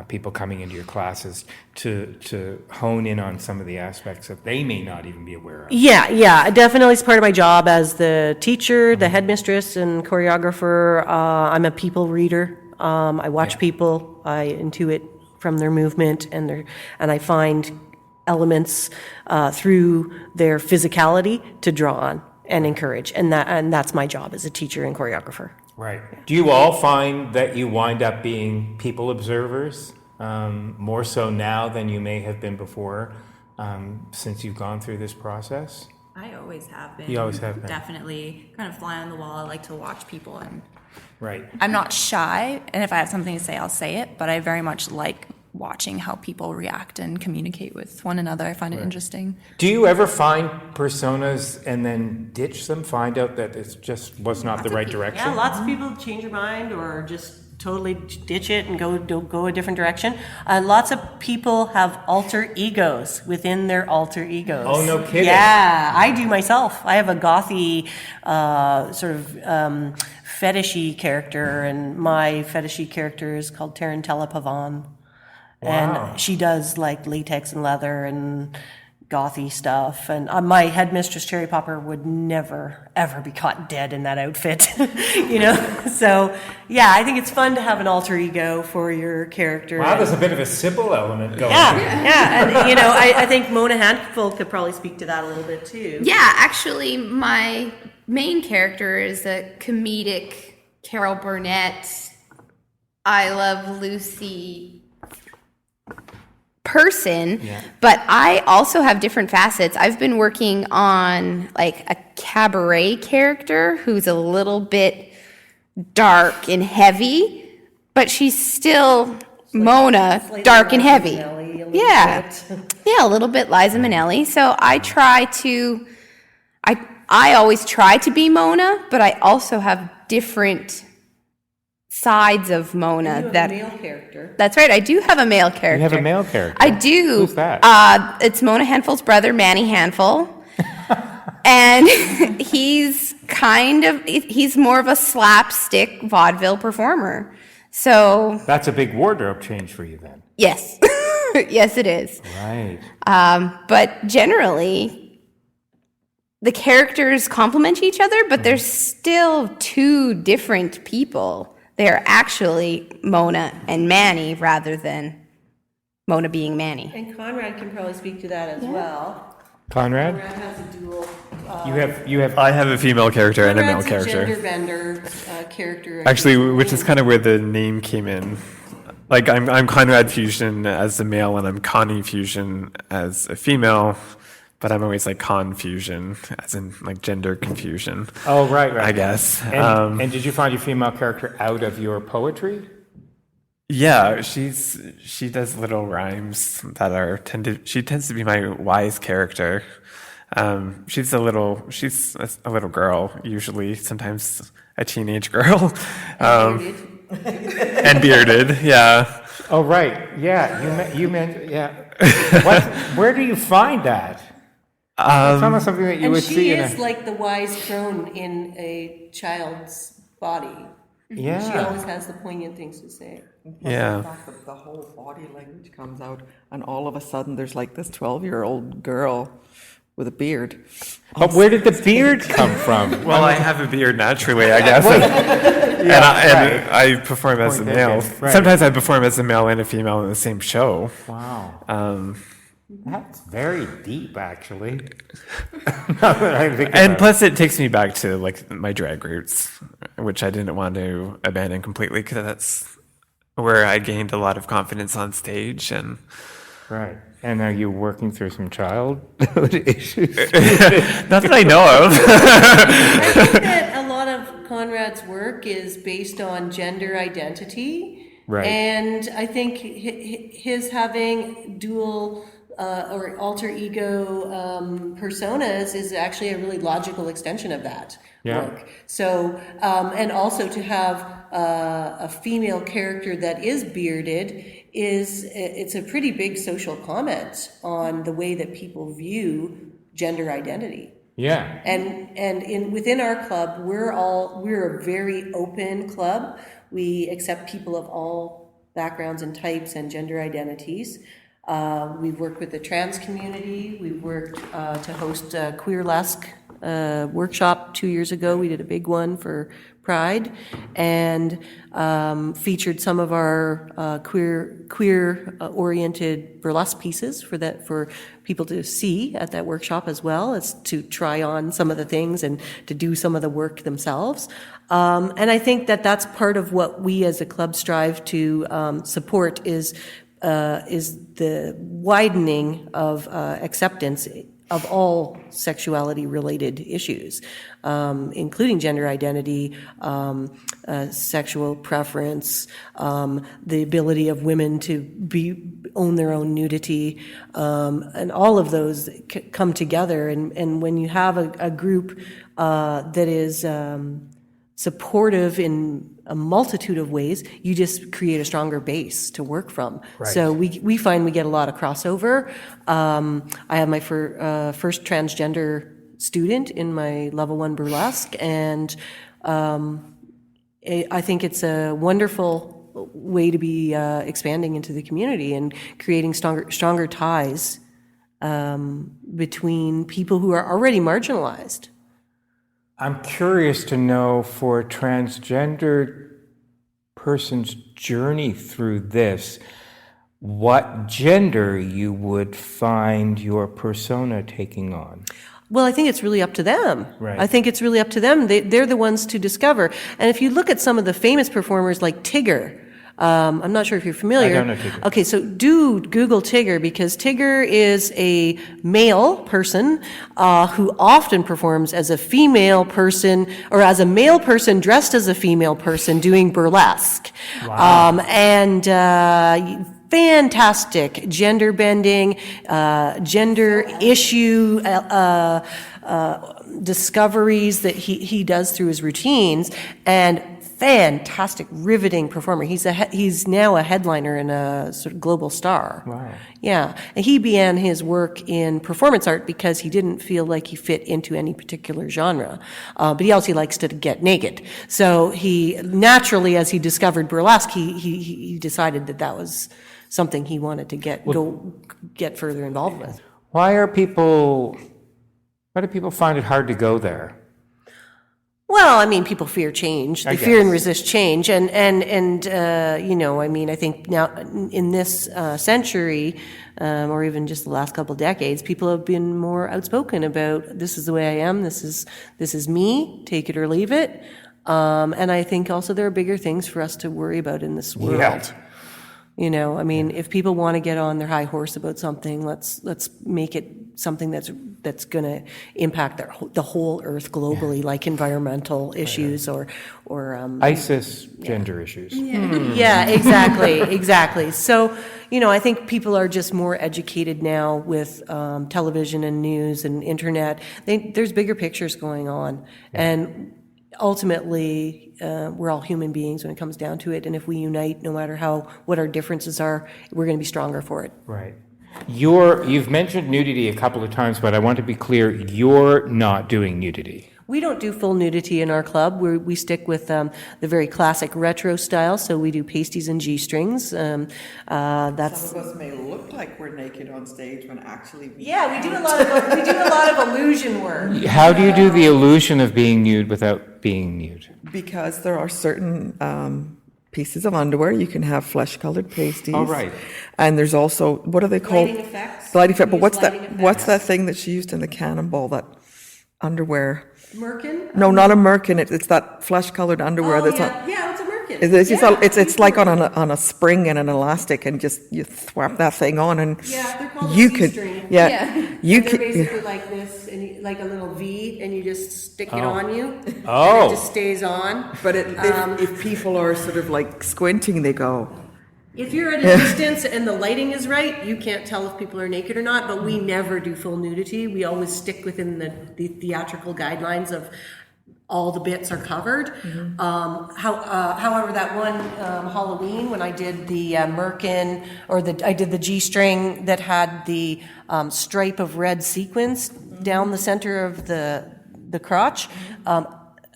people coming into your classes to hone in on some of the aspects that they may not even be aware of. Yeah, definitely it's part of my job as the teacher, the headmistress, and choreographer. I'm a people reader. I watch people. I intuit from their movement and I find elements through their physicality to draw on and encourage, and that's my job as a teacher and choreographer. Right. Do you all find that you wind up being people observers more so now than you may have been before, since you've gone through this process? I always have been. You always have been. Definitely kind of fly on the wall. I like to watch people, and Right. I'm not shy, and if I have something to say, I'll say it, but I very much like watching how people react and communicate with one another. I find it interesting. Do you ever find personas and then ditch them, find out that it just was not the right direction? Yeah, lots of people change their mind or just totally ditch it and go a different direction. Lots of people have alter egos within their alter egos. Oh, no kidding. Yeah, I do myself. I have a gothy fetishy character, and my fetishy character is called Tarantella Pavan. Wow. And she does like latex and leather and gothy stuff. And my headmistress Cheripop Purr would never, ever be caught dead in that outfit, So, yeah, I think it's fun to have an alter ego for your character. Wow, there's a bit of a Sybil element going on. Yeah. And, I think Mona Handful could probably speak to that a little bit, too. Yeah, actually, my main character is a comedic Carol Burnett, I Love Lucy person, but I also have different facets. I've been working on like a cabaret character who's a little bit dark and heavy, but she's still Mona, dark and heavy. Yeah, a little bit Liza Minnelli. So I always try to be Mona, but I also have different sides of Mona. You have a male character. That's right. I do have a male character. You have a male character? I do. Who's that? It's Mona Handful's brother, Manny Handful. And he's more of a slapstick vaudeville performer. So That's a big wardrobe change for you then. yes. Yes, it is. Right. But generally, the characters complement each other, but they're still two different people. They're actually Mona and Manny rather than Mona being Manny. And Conrad can probably speak to that as well. Conrad? Conrad has a dual. You have. I have a female character and a male Conrad's character. gender bender character. Actually, which is kind of where the name came in. Like I'm Conrad Fusion as a male, and I'm Connie Fusion as a female. But I'm always like confusion, as in like gender confusion. Oh, right. I guess. And did you find your female character out of your poetry? Yeah, she does little rhymes that are she tends to be my wise character. She's a little girl, usually, sometimes a teenage girl. And bearded, yeah. Oh, right. Yeah, you meant yeah. Where do you find that? It's almost something that you And would she see is like the wise crone in a child's body. Yeah. She always has the poignant things to say. Yeah. The fact that the whole body language comes out, and all of a sudden there's like this 12-year-old girl with a beard. But where did the beard come from? Well, I have a beard naturally, I guess. and I perform as a male. Right. Sometimes I perform as a male and a female in the same show. Wow. That's very deep, actually. Now that I think And about plus, it takes me back to like my drag roots, which I didn't want to abandon completely because that's where I gained a lot of confidence on stage. And it. Right. And are you working through some childhood issues? not that I know of. I think that a lot of Conrad's work is based on gender identity. Right. And I think his having dual or alter ego personas is actually a really logical extension of that work. So, and also to have a female character that is bearded it's a pretty big social comment on the way that people view gender identity. Yeah. And within our club, we're a very open club. We accept people of all backgrounds and types and gender identities. We've worked with the trans community. We've worked to host a queerlesque workshop 2 years ago. We did a big one for Pride and featured some of our queer oriented burlesque pieces for people to see at that workshop, as well as to try on some of the things and to do some of the work themselves. And I think that that's part of what we as a club strive to support is the widening of acceptance of all sexuality-related issues, including gender identity, sexual preference, the ability of women to own their own nudity, and all of those come together. And when you have a group that is supportive in a multitude of ways, you just create a stronger base to work from. Right. So we find we get a lot of crossover. I have my first transgender student in my level 1 burlesque, and I think it's a wonderful way to be expanding into the community and creating stronger ties between people who are already marginalized. I'm curious to know, for a transgender person's journey through this, what gender you would find your persona taking on. Well, I think it's really up to them. Right. I think it's really up to them. They're the ones to discover. And if you look at some of the famous performers like Tigger, I'm not sure if you're familiar. I don't know Tigger. Okay, so do Google Tigger, because Tigger is a male person who often performs as a female person, or as a male person dressed as a female person doing burlesque. Wow. Fantastic gender bending, gender issue discoveries that he does through his routines, and fantastic, riveting performer. He's now a headliner and a sort of global star. Wow. Yeah, and he began his work in performance art because he didn't feel like he fit into any particular genre, but he also likes to get naked. So he naturally, as he discovered burlesque, he decided that was something he wanted to get further involved with. Why do people find it hard to go there? Well, I mean, people fear change. They fear and resist change, and I mean, I think now in this century, or even just the last couple of decades, people have been more outspoken about this is the way I am. This is me. Take it or leave it. And I think also there are bigger things for us to worry about in this world. Yeah. You know, I mean, if people want to get on their high horse about something, let's make it something that's going to impact the whole Earth globally, like environmental issues or ISIS gender issues. Yeah, exactly. So, I think people are just more educated now with television and news and internet. There's bigger pictures going on, and ultimately, we're all human beings when it comes down to it. And if we unite, no matter what our differences are, we're going to be stronger for it. Right. You've mentioned nudity a couple of times, but I want to be clear, you're not doing nudity. We don't do full nudity in our club. We stick with the very classic retro style, so we do pasties and G-strings. Some of us may look like we're naked on stage when actually we do a lot of illusion work. How do you do the illusion of being nude without being nude? Because there are certain pieces of underwear. You can have flesh-colored pasties. Oh, right. And there's also, what are they called? Lighting effects. Lighting effect. But Lighting effects. what's that thing that she used in the Cannonball, that underwear? Merkin? No, not a merkin. It's that flesh-colored underwear that's on. Yeah, it's a merkin. It's like on a spring and an elastic, and just you thwap that thing on, and they're called you a could, C-string. you They're could. basically like this, and like a little V, and you just stick it on you. Oh. And it just stays on. But if people are sort of like squinting, they go. If you're at a distance and the lighting is right, you can't tell if people are naked or not, but we never do full nudity. We always stick within the theatrical guidelines of all the bits are covered. However, that one Halloween when I did the merkin, I did the G-string that had the stripe of red sequins down the center of the crotch,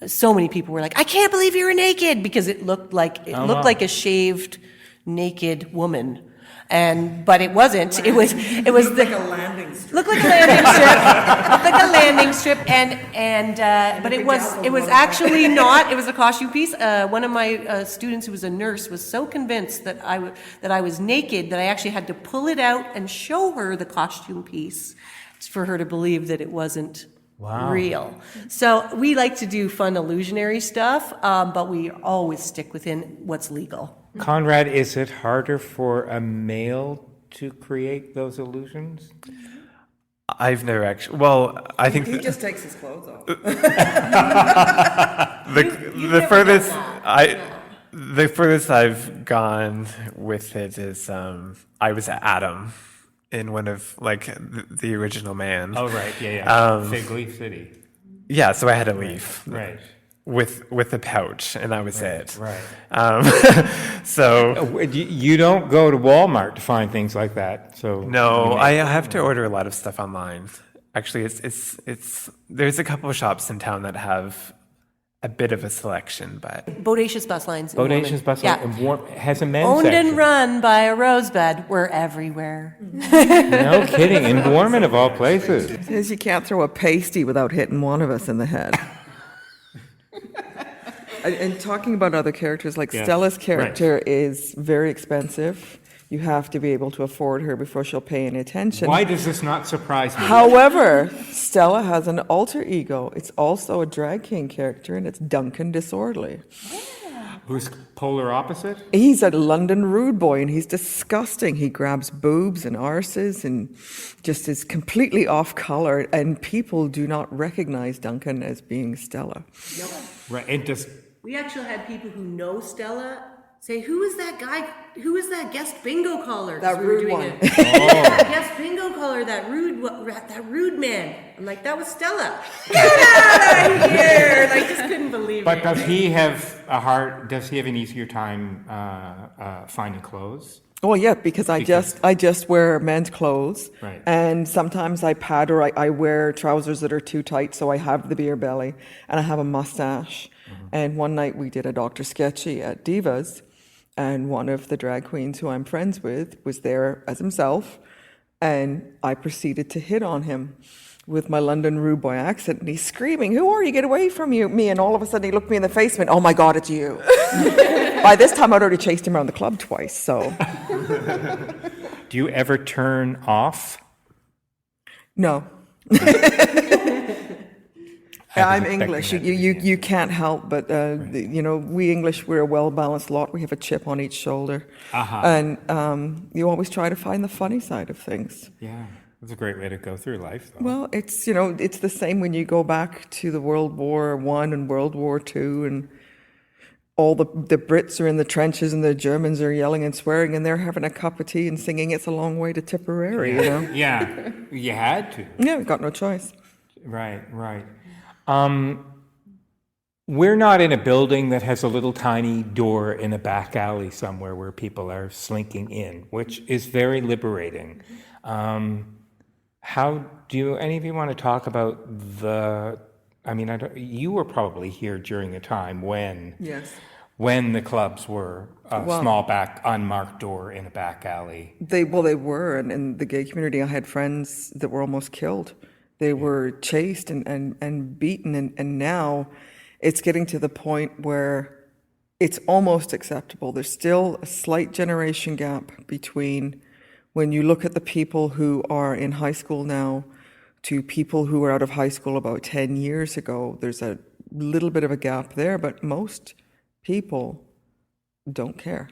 so many people were like, "I can't believe you were naked," because it looked like a shaved naked woman, but it wasn't. It was like a landing strip. Looked like a landing strip, but it was actually not. It was a costume piece. One of my students, who was a nurse, was so convinced that I was naked that I actually had to pull it out and show her the costume piece for her to believe that it wasn't real. So we like to do fun illusionary stuff, but we always stick within what's legal. Conrad, is it harder for a male to create those illusions? I've never actually. Well, I think He just takes his clothes off. the furthest I've gone with it is I was Adam in one of the original Man. Oh right, yeah. Fig Leaf City. Yeah, so I had to leave. Right. With a pouch, and that was it. Right. So you don't go to Walmart to find things like that. So no, I have to order a lot of stuff online. Actually, it's there's a couple of shops in town that have a bit of a selection, but Bodacious Bus Lines. Bodacious Bus Lines has a men's Owned section. and run by a Rosebud. We're everywhere. No kidding, in Gorman of all places. Says you can't throw a pasty without hitting one of us in the head. And talking about other characters, Stella's character is very expensive. You have to be able to afford her before she'll pay any attention. Why does this not surprise me? However, Stella has an alter ego. It's also a drag king character, and it's Duncan Disorderly. Who's polar opposite? He's a London rude boy, and he's disgusting. He grabs boobs and arses and just is completely off color, and people do not recognize Duncan as being Stella. No. Right, and We actually had people who know Stella say, "Who is that guy? Who is that guest bingo caller?" That rude one. That guest bingo caller, that rude man. I'm like, that was Stella. Get out of here! I just couldn't believe it. But does he have a heart? Does he have an easier time finding clothes? Oh yeah, because I just wear men's clothes, right. And sometimes I pad or I wear trousers that are too tight, so I have the beer belly and I have a mustache. Mm-hmm. And one night we did a Dr. Sketchy at Divas, and one of the drag queens who I'm friends with was there as himself, and I proceeded to hit on him with my London rude boy accent, and he's screaming, "Who are you? Get away from me!" And all of a sudden he looked me in the face and went, "Oh my God, it's you." By this time I'd already chased him around the club twice, so. Do you ever turn off? No. I'm English. You can't help but, we English, we're a well-balanced lot. We have a chip on each shoulder. Uh-huh. And you always try to find the funny side of things. Yeah, it's a great way to go through life, though. Well, it's the same when you go back to the World War I and World War II, and all the Brits are in the trenches and the Germans are yelling and swearing, and they're having a cup of tea and singing "It's a Long Way to Tipperary," Yeah, you had to. Yeah, we got no choice. Right. We're not in a building that has a little tiny door in a back alley somewhere where people are slinking in, which is very liberating. How do any of you want to talk about I mean, you were probably here during a time when Yes. when the clubs were a Well- small unmarked door in a back alley. They were, and in the gay community, I had friends that were almost killed. They were chased and beaten, and now it's getting to the point where it's almost acceptable. There's still a slight generation gap between when you look at the people who are in high school now to people who were out of high school about 10 years ago. There's a little bit of a gap there, but most people don't care.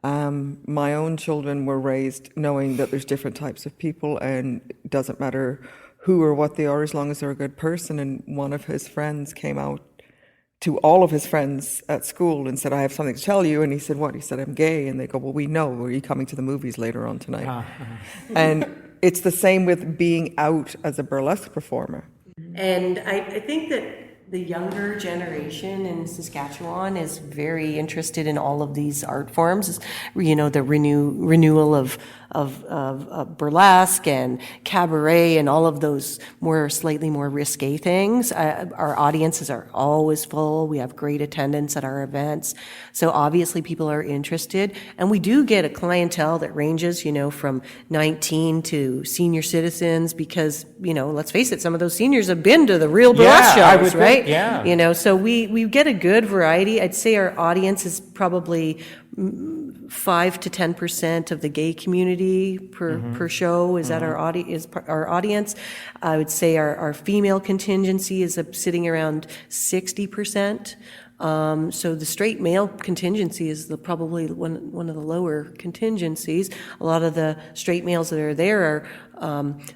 My own children were raised knowing that there's different types of people and it doesn't matter who or what they are as long as they're a good person. And one of his friends came out to all of his friends at school and said, I have something to tell you. And he said, what? He said, I'm gay. And they go, well, we know. Are you coming to the movies later on tonight? And it's the same with being out as a burlesque performer. And I think that the younger generation in Saskatchewan is very interested in all of these art forms. You know, the renewal of burlesque and cabaret and all of those slightly more risque things. Our audiences are always full. We have great attendance at our events. So obviously people are interested. And we do get a clientele that ranges, you know, from 19 to senior citizens because, you know, let's face it, some of those seniors have been to the real burlesque shows, right? Yeah. You know, so we get a good variety. I'd say our audience is probably 5 to 10% of the gay community per show is at our audience. I would say our female contingency is sitting around 60%. So the straight male contingency is probably one of the lower contingencies. A lot of the straight males that are there are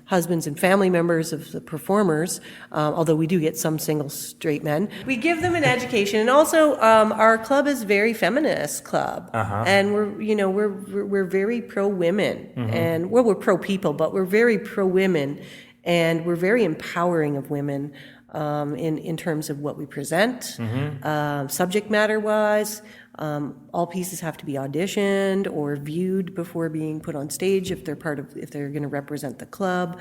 husbands and family members of the performers, although we do get some single straight men. We give them an education, and also our club is very feminist club, and we're very pro women, and we're pro people, but we're very pro women, and we're very empowering of women. In terms of what we present, subject matter wise, all pieces have to be auditioned or viewed before being put on stage if they're going to represent the club.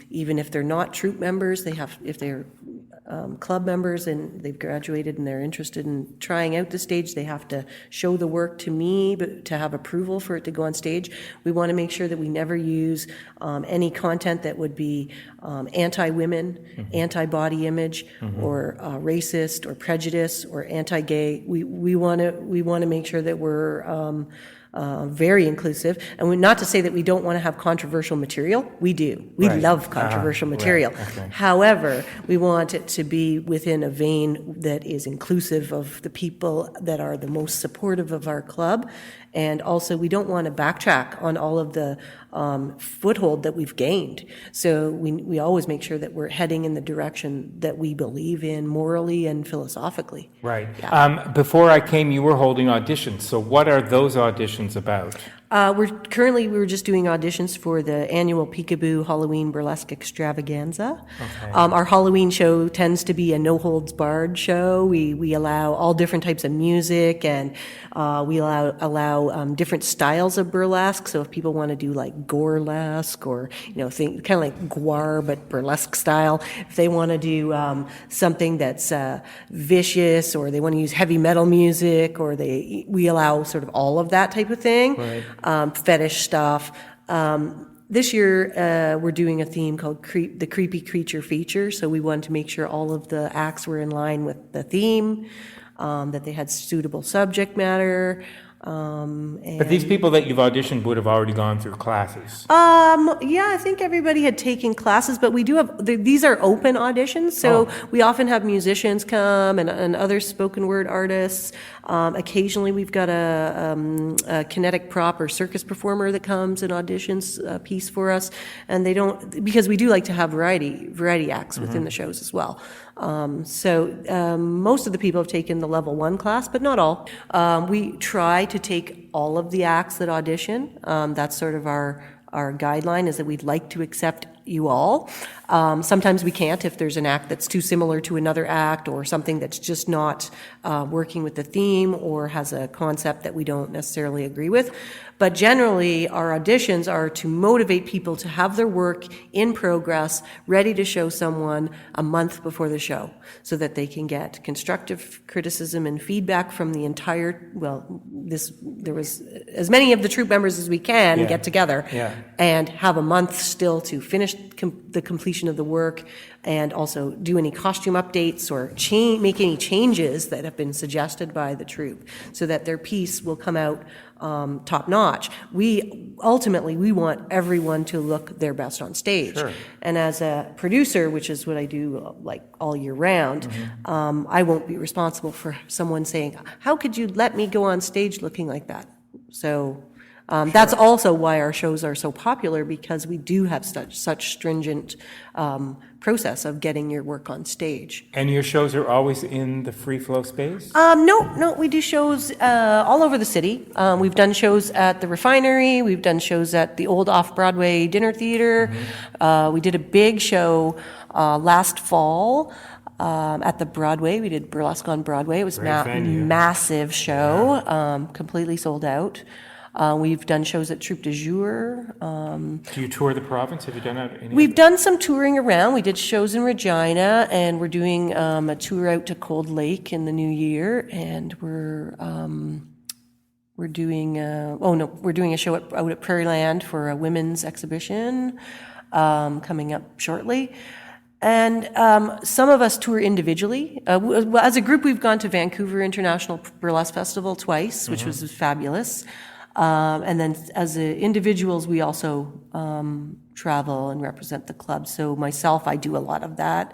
Even if they're not troupe members, if they're club members and they've graduated and they're interested in trying out the stage, they have to show the work to me but to have approval for it to go on stage. We want to make sure that we never use any content that would be anti-women, anti-body image, or racist or prejudice or anti-gay. We want to make sure that we're very inclusive, and not to say that we don't want to have controversial material. We do. We love controversial material. Right. Okay. However, we want it to be within a vein that is inclusive of the people that are the most supportive of our club. And also, we don't want to backtrack on all of the foothold that we've gained. So we always make sure that we're heading in the direction that we believe in morally and philosophically. Right. Yeah. Before I came, you were holding auditions. So what are those auditions about? We were just doing auditions for the annual Peekaboo Halloween Burlesque Extravaganza. Okay. Our Halloween show tends to be a no-holds-barred show. We allow all different types of music, and we allow different styles of burlesque. So if people want to do like gorelesque or kind of like guar but burlesque style, if they want to do something that's vicious, or they want to use heavy metal music, or we allow sort of all of that type of thing. Right. Fetish stuff. This year, we're doing a theme called the Creepy Creature Feature. So we wanted to make sure all of the acts were in line with the theme, that they had suitable subject matter. But these people that you've auditioned would have already gone through classes. Yeah, I think everybody had taken classes, but we do have, these are open auditions, so we often have musicians come and other spoken word artists. Occasionally we've got a kinetic prop or circus performer that comes and auditions a piece for us, and because we do like to have variety acts within the shows as well. So most of the people have taken the level 1 class, but not all. We try to take all of the acts that audition. That's sort of our guideline, is that we'd like to accept you all. Sometimes we can't if there's an act that's too similar to another act or something that's just not working with the theme or has a concept that we don't necessarily agree with. But generally, our auditions are to motivate people to have their work in progress, ready to show someone a month before the show, so that they can get constructive criticism and feedback from the entire, there was as many of the troupe members as we can get together and have a month still to finish the completion of the work and also do any costume updates or make any changes that have been suggested by the troupe so that their piece will come out top notch. We want everyone to look their best on stage. Sure. And as a producer, which is what I do like all year round, I won't be responsible for someone saying, "How could you let me go on stage looking like that?" So that's also why our shows are so popular, because we do have such stringent process of getting your work on stage. And your shows are always in the free flow space? No, we do shows all over the city. We've done shows at the Refinery. We've done shows at the old off-Broadway dinner theater. We did a big show last fall at the Broadway. We did Burlesque on Broadway. It was a massive show, completely sold out. We've done shows at Troupe de Jour. Do you tour the province? Have you done that? We've done some touring around. We did shows in Regina, and we're doing a tour out to Cold Lake in the new year, and we're doing a show out at Prairie Land for a women's exhibition coming up shortly. And some of us tour individually. As a group, we've gone to Vancouver International Burlesque Festival twice, which was fabulous. And then as individuals, we also travel and represent the club. So myself, I do a lot of that.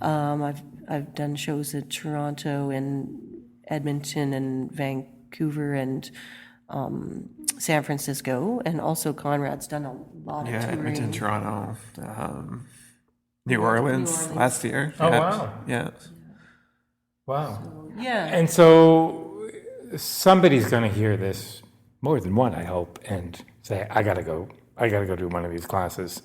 I've done shows at Toronto and Edmonton and Vancouver and San Francisco. And also Conrad's done a lot of touring. Edmonton, Toronto, New Orleans last year. Oh, wow. Yeah. Wow. So, yeah. And so somebody's going to hear this, more than one, I hope, and say, I gotta go do one of these classes.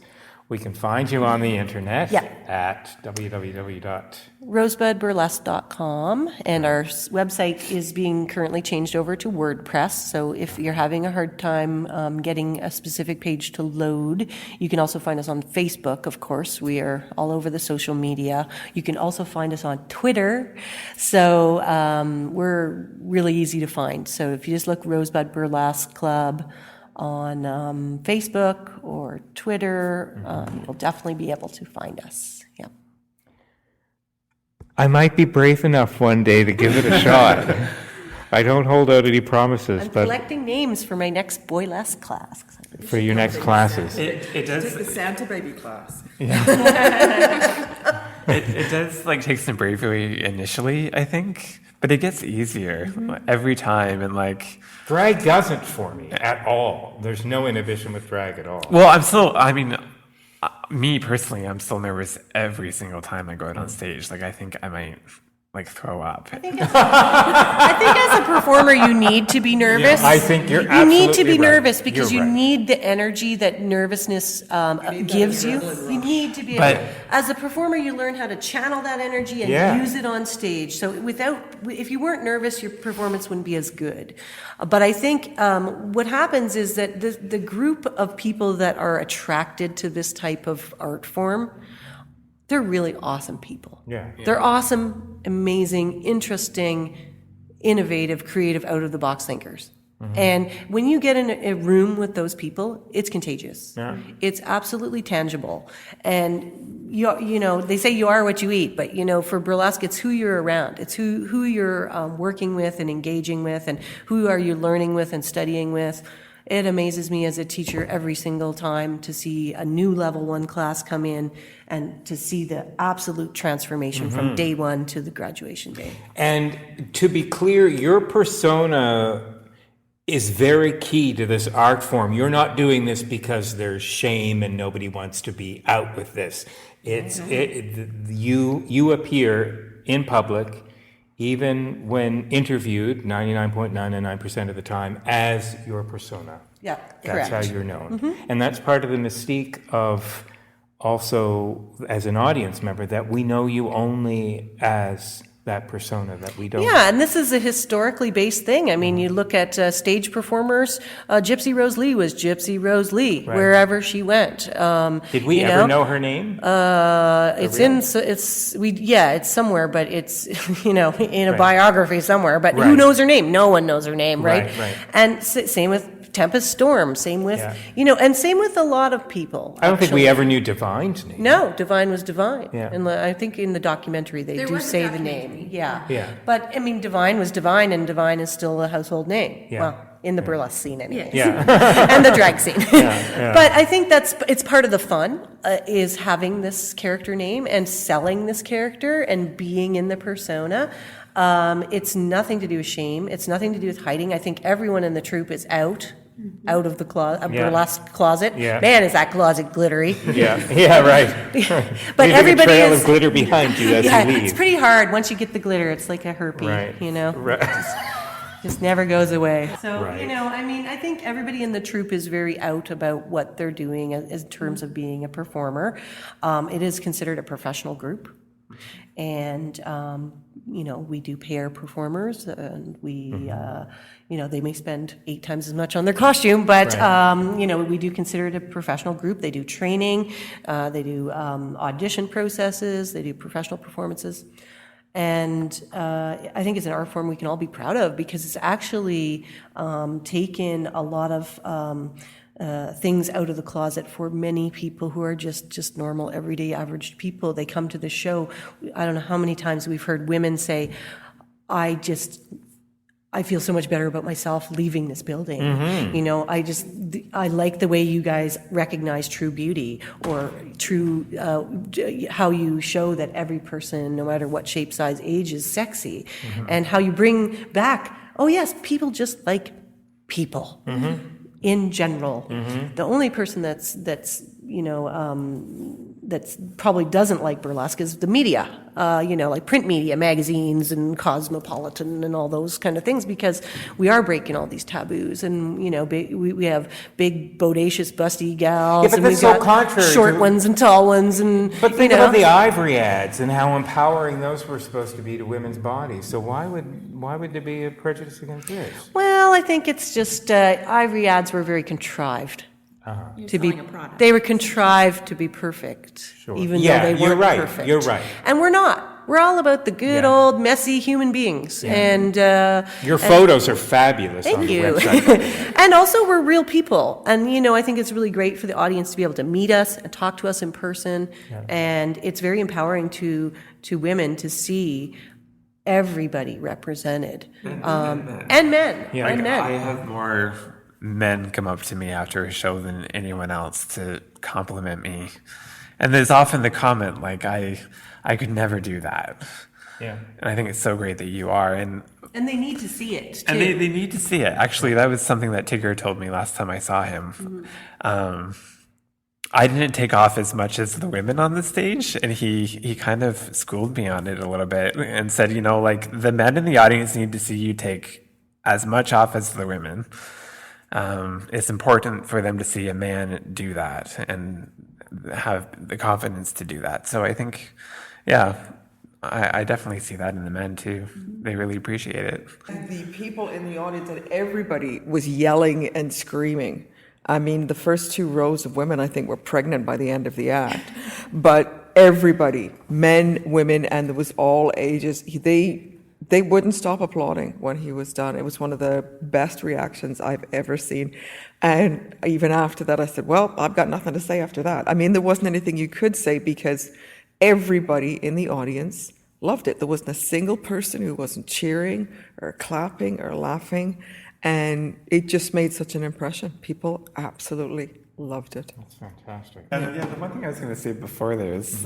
We can find you on the internet at rosebudburlesque.com, and our website is being currently changed over to WordPress. So if you're having a hard time getting a specific page to load, you can also find us on Facebook, of course. We are all over the social media. You can also find us on Twitter. So we're really easy to find. So if you just look Rosebud Burlesque Club on Facebook or Twitter, you'll definitely be able to find us. Yeah. I might be brave enough one day to give it a shot. I don't hold out any promises, I'm but collecting names for my next boylesque class. for your next classes. It does. The Santa baby class. It does like take some bravery initially, I think, but it gets easier every time, and like Drag doesn't for me at all. There's no inhibition with drag at all. well, me personally, I'm still nervous every single time I go out on stage. Like I think I might like throw up. I think as a performer, you need to be nervous. I think you're You need to be absolutely right. nervous because You're you right. need the energy that nervousness gives you. You need to be able as a performer, you learn how to channel that energy and use it on stage. So if you weren't nervous, your performance wouldn't be as good. But I think what happens is that the group of people that are attracted to this type of art form, they're really awesome people. Yeah. They're awesome, amazing, interesting, innovative, creative, out-of-the-box thinkers. And when you get in a room with those people, it's contagious. Yeah. It's absolutely tangible. And, you know, they say you are what you eat, but, you know, for burlesque, it's who you're around. It's who you're working with and engaging with, and who are you learning with and studying with. It amazes me as a teacher every single time to see a new level 1 class come in and to see the absolute transformation from day one to the graduation day. And to be clear, your persona is very key to this art form. You're not doing this because there's shame and nobody wants to be out with this. You appear in public, even when interviewed 99.999% of the time, as your persona. Yeah, That's correct. how you're known. And that's part of the mystique of also, as an audience member, that we know you only as that persona, that we don't. Yeah, and this is a historically based thing. I mean, you look at stage performers. Gypsy Rose Lee was Gypsy Rose Lee wherever she went. Did we ever know her name? It's somewhere, but it's in a biography somewhere. But who knows her name? No one knows her name, right? Right. And same with Tempest Storm. Same with and same with a lot of people. I don't think we ever knew Divine's name. No, Divine was Divine. Yeah. And I think in the documentary they do say the name. Yeah. Yeah. But, I mean, Divine was Divine, and Divine is still a household name. Yeah. Well, in the burlesque scene anyway. Yeah. And the drag scene. Yeah. But I think it's part of the fun, is having this character name and selling this character and being in the persona. It's nothing to do with shame. It's nothing to do with hiding. I think everyone in the troupe is out of the burlesque closet. Yeah. Man, is that closet glittery. Yeah, right. But leaving everybody a trail is of glitter behind you as you leave. it's pretty hard. Once you get the glitter, it's like a herpy, Right. just never goes away. So, Right. I mean, I think everybody in the troupe is very out about what they're doing in terms of being a performer. It is considered a professional group. And, we do pay our performers, and we, they may spend 8 times as much on their costume, but, we do consider it a professional group. They do training, they do audition processes, they do professional performances. And I think it's an art form we can all be proud of, because it's actually taken a lot of things out of the closet for many people who are just normal, everyday, average people. They come to the show. I don't know how many times we've heard women say, I feel so much better about myself leaving this building. I like the way you guys recognize true beauty, or true, how you show that every person, no matter what shape, size, age, is sexy. And how you bring back, oh yes, people just like people. In general. The only person that's probably doesn't like burlesque is the media, like print media, magazines and Cosmopolitan and all those kind of things, because we are breaking all these taboos, and we have big bodacious busty gals, but and that's we've so got contrary short to- ones and tall ones, and But think about the Ivory ads and how empowering those were supposed to be to women's bodies. So why would there be a prejudice against this? Well, I think it's just Ivory ads were very contrived. They were contrived to be perfect, even though they weren't perfect. You're right. And we're not. We're all about the good old messy human beings. And your photos are fabulous on the website. And also, we're real people. And I think it's really great for the audience to be able to meet us and talk to us in person. And it's very empowering to women to see everybody represented, and men. I have more men come up to me after a show than anyone else to compliment me, and there's often the comment like, I could never do that. And I think it's so great that you are, and they need to see it too. And they need to see it. Actually, that was something that Tigger told me last time I saw him. I didn't take off as much as the women on the stage, and he kind of schooled me on it a little bit and said, the men in the audience need to see you take as much off as the women. It's important for them to see a man do that and have the confidence to do that. So I think, I definitely see that in the men too. They really appreciate it. The people in the audience, and everybody was yelling and screaming. I mean, the first 2 rows of women, I think, were pregnant by the end of the act. But everybody, men, women, and there was all ages, they wouldn't stop applauding when he was done. It was one of the best reactions I've ever seen. And even after that, I said, well, I've got nothing to say after that. I mean, there wasn't anything you could say, because everybody in the audience loved it. There wasn't a single person who wasn't cheering or clapping or laughing. And it just made such an impression. People absolutely loved it. That's fantastic. And the one thing I was going to say before there is,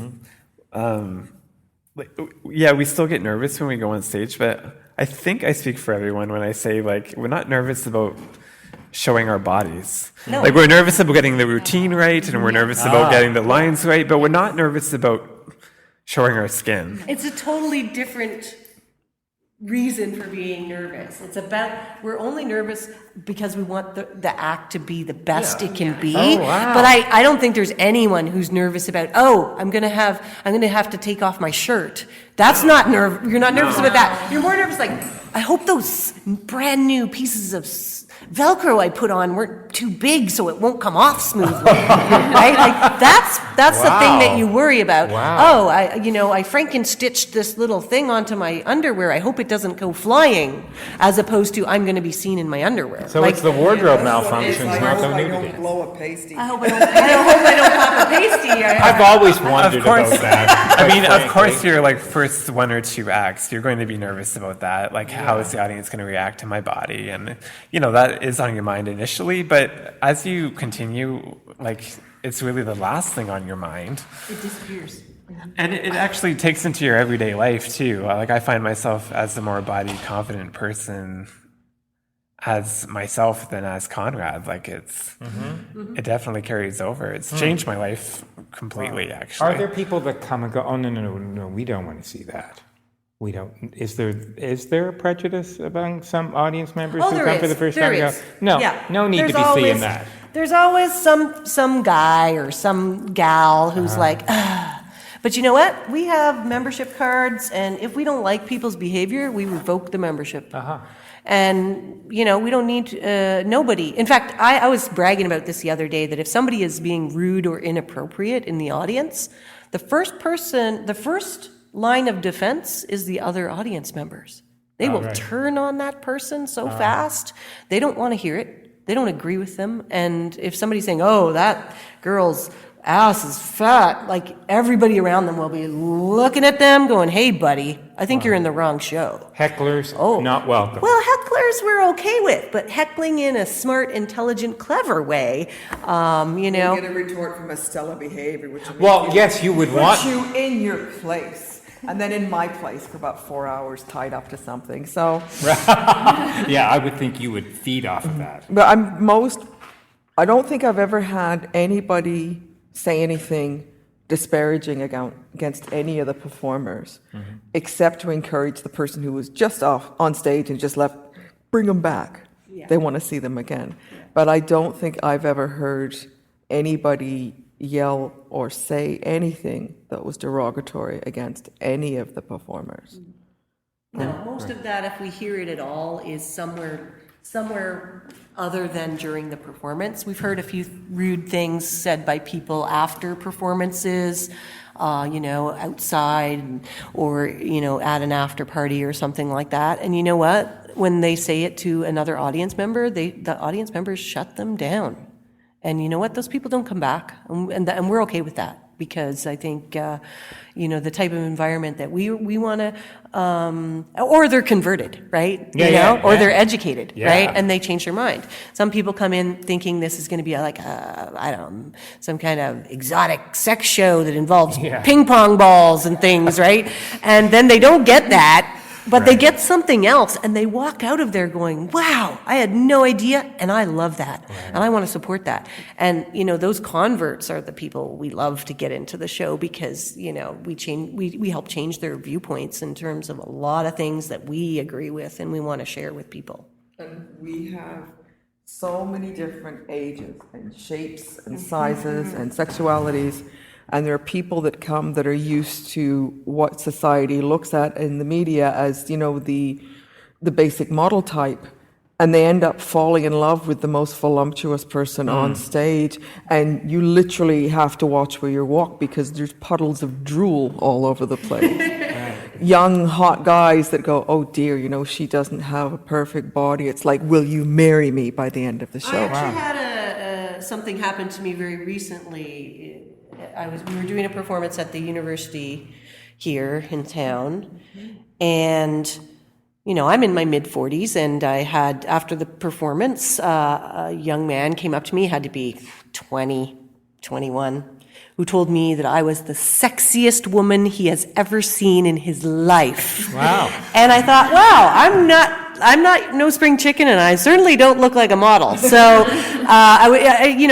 we still get nervous when we go on stage, but I think I speak for everyone when I say, we're not nervous about showing our bodies. No. We're nervous about getting the routine right, and we're nervous about getting the lines right, but we're not nervous about showing our skin. It's a totally different reason for being nervous. It's about, we're only nervous because we want the act to be the best it can be. Oh, wow. But I don't think there's anyone who's nervous about, oh, I'm gonna have to take off my shirt. That's not you're not nervous about that. You're more nervous like, I hope those brand new pieces of Velcro I put on weren't too big so it won't come off smoothly. Right? Like that's the thing that you worry about. Wow. Oh, I Franken-stitched this little thing onto my underwear. I hope it doesn't go flying, as opposed to I'm going to be seen in my underwear. So it's the wardrobe malfunctions, not the nudity. blow a pasty. I hope I don't pop a pasty. I've always wondered about that. I mean, quite of course, frankly. your like first 1 or 2 acts, you're going to be nervous about that. Like, how is the audience going to react to my body? And that is on your mind initially. But as you continue, like, it's really the last thing on your mind. It disappears. And it actually takes into your everyday life too. Like, I find myself as a more body confident person as myself than as Conrad. Like, it definitely carries over. It's changed my life completely, actually. Are there people that come and go, oh, no, we don't want to see that? We don't. Is there a prejudice among some audience members who come for the first time? There is. No, Yeah. no need There's to be always, seeing that. There's always some guy or some gal who's like, but you know what? We have membership cards, and if we don't like people's behavior, we revoke the membership. And, we don't need nobody. In fact, I was bragging about this the other day, that if somebody is being rude or inappropriate in the audience, the first line of defense is the other audience members. They will turn on that person so fast. They don't want to hear it. They don't agree with them. And if somebody's saying, oh, that girl's ass is fat, like everybody around them will be looking at them going, hey, buddy, I think you're in the wrong show. Hecklers, not welcome. Well, hecklers we're okay with, but heckling in a smart, intelligent, clever way, You get a retort from a stellar behavior, which Yes, you would want. put you in your place. And then in my place for about 4 hours tied up to something. So, Yeah, I would think you would feed off of that. but I don't think I've ever had anybody say anything disparaging against any of the performers, except to encourage the person who was just off on stage and just left, bring them back. They want to see them again. But I don't think I've ever heard anybody yell or say anything that was derogatory against any of the performers. No, most of that, if we hear it at all, is somewhere other than during the performance. We've heard a few rude things said by people after performances, outside or, at an after party or something like that. And you know what? When they say it to another audience member, the audience members shut them down. And you know what? Those people don't come back. And we're okay with that. Because I think, the type of environment that we want to, or they're converted, right? Or they're educated, right? And they change their mind. Some people come in thinking this is going to be like, some kind of exotic sex show that involves ping pong balls and things, right? And then they don't get that. But they get something else, and they walk out of there going, wow, I had no idea, and I love that, and I want to support that. And, those converts are the people we love to get into the show because, we help change their viewpoints in terms of a lot of things that we agree with and we want to share with people. And we have so many different ages and shapes and sizes and sexualities. And there are people that come that are used to what society looks at in the media as, the basic model type. And they end up falling in love with the most voluptuous person on stage. And you literally have to watch where you walk because there's puddles of drool all over the place. Young, hot guys that go, oh dear, she doesn't have a perfect body. It's like, will you marry me by the end of the show? I actually had something happen to me very recently. We were doing a performance at the university here in town, and I'm in my mid-40s, and I had, after the performance, a young man came up to me, had to be 20, 21, who told me that I was the sexiest woman he has ever seen in his life. Wow. And I thought, wow, I'm not not no spring chicken, and I certainly don't look like a model. So, he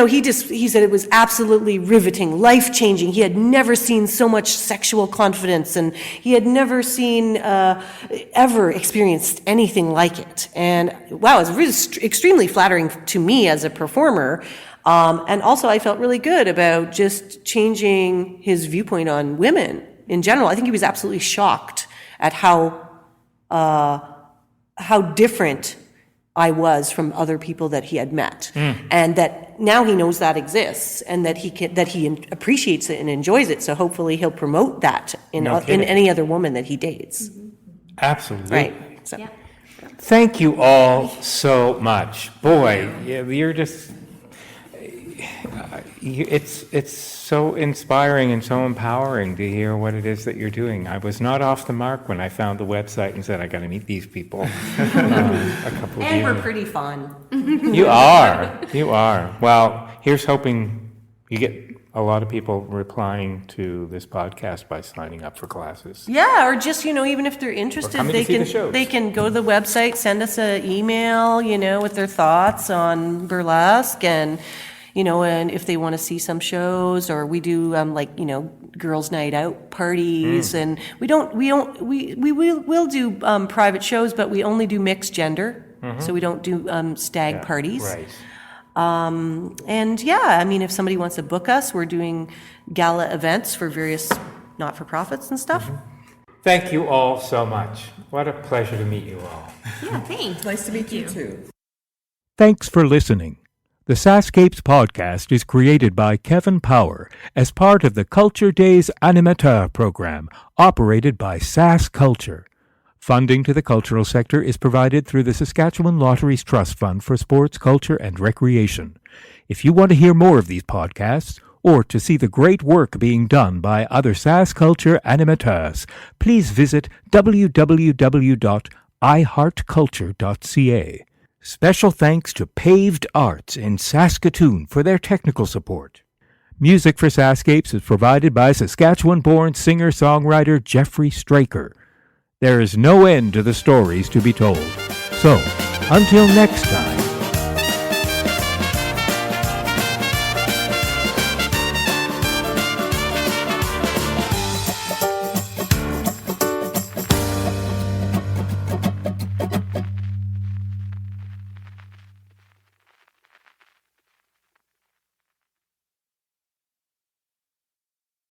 said it was absolutely riveting, life-changing. He had never seen so much sexual confidence, and he had never seen, ever experienced anything like it. And wow, it was really extremely flattering to me as a performer. And also I felt really good about just changing his viewpoint on women in general. I think he was absolutely shocked at how different I was from other people that he had met, and that now he knows that exists, and that he appreciates it and enjoys it. So hopefully he'll promote that in any other woman that he dates. Absolutely. Right. So. Yeah. Thank you all so much. Boy, you're just. It's so inspiring and so empowering to hear what it is that you're doing. I was not off the mark when I found the website and said, I got to meet these people. A couple of And years. we're pretty fun. You are. Well, here's hoping you get a lot of people replying to this podcast by signing up for classes. Yeah, or just, even if they're interested, coming to see the shows. they can go to the website, send us an email, with their thoughts on burlesque, and and if they want to see some shows, or we do girls' night out parties, and we'll do private shows, but we only do mixed gender, so we don't do stag parties. Right. If somebody wants to book us, we're doing gala events for various not-for-profits and stuff. Thank you all so much. What a pleasure to meet you all. Yeah, thanks. Nice to meet you too. Thanks for listening. The SaskScapes podcast is created by Kevin Power as part of the Culture Days Animateur program operated by Sask Culture. Funding to the cultural sector is provided through the Saskatchewan Lotteries Trust Fund for Sports, Culture and Recreation. If you want to hear more of these podcasts, or to see the great work being done by other Sask Culture animateurs, please visit www.iheartculture.ca. Special thanks to Paved Arts in Saskatoon for their technical support. Music for SaskScapes is provided by Saskatchewan-born singer-songwriter Jeffrey Straker. There is no end to the stories to be told. So, until next time,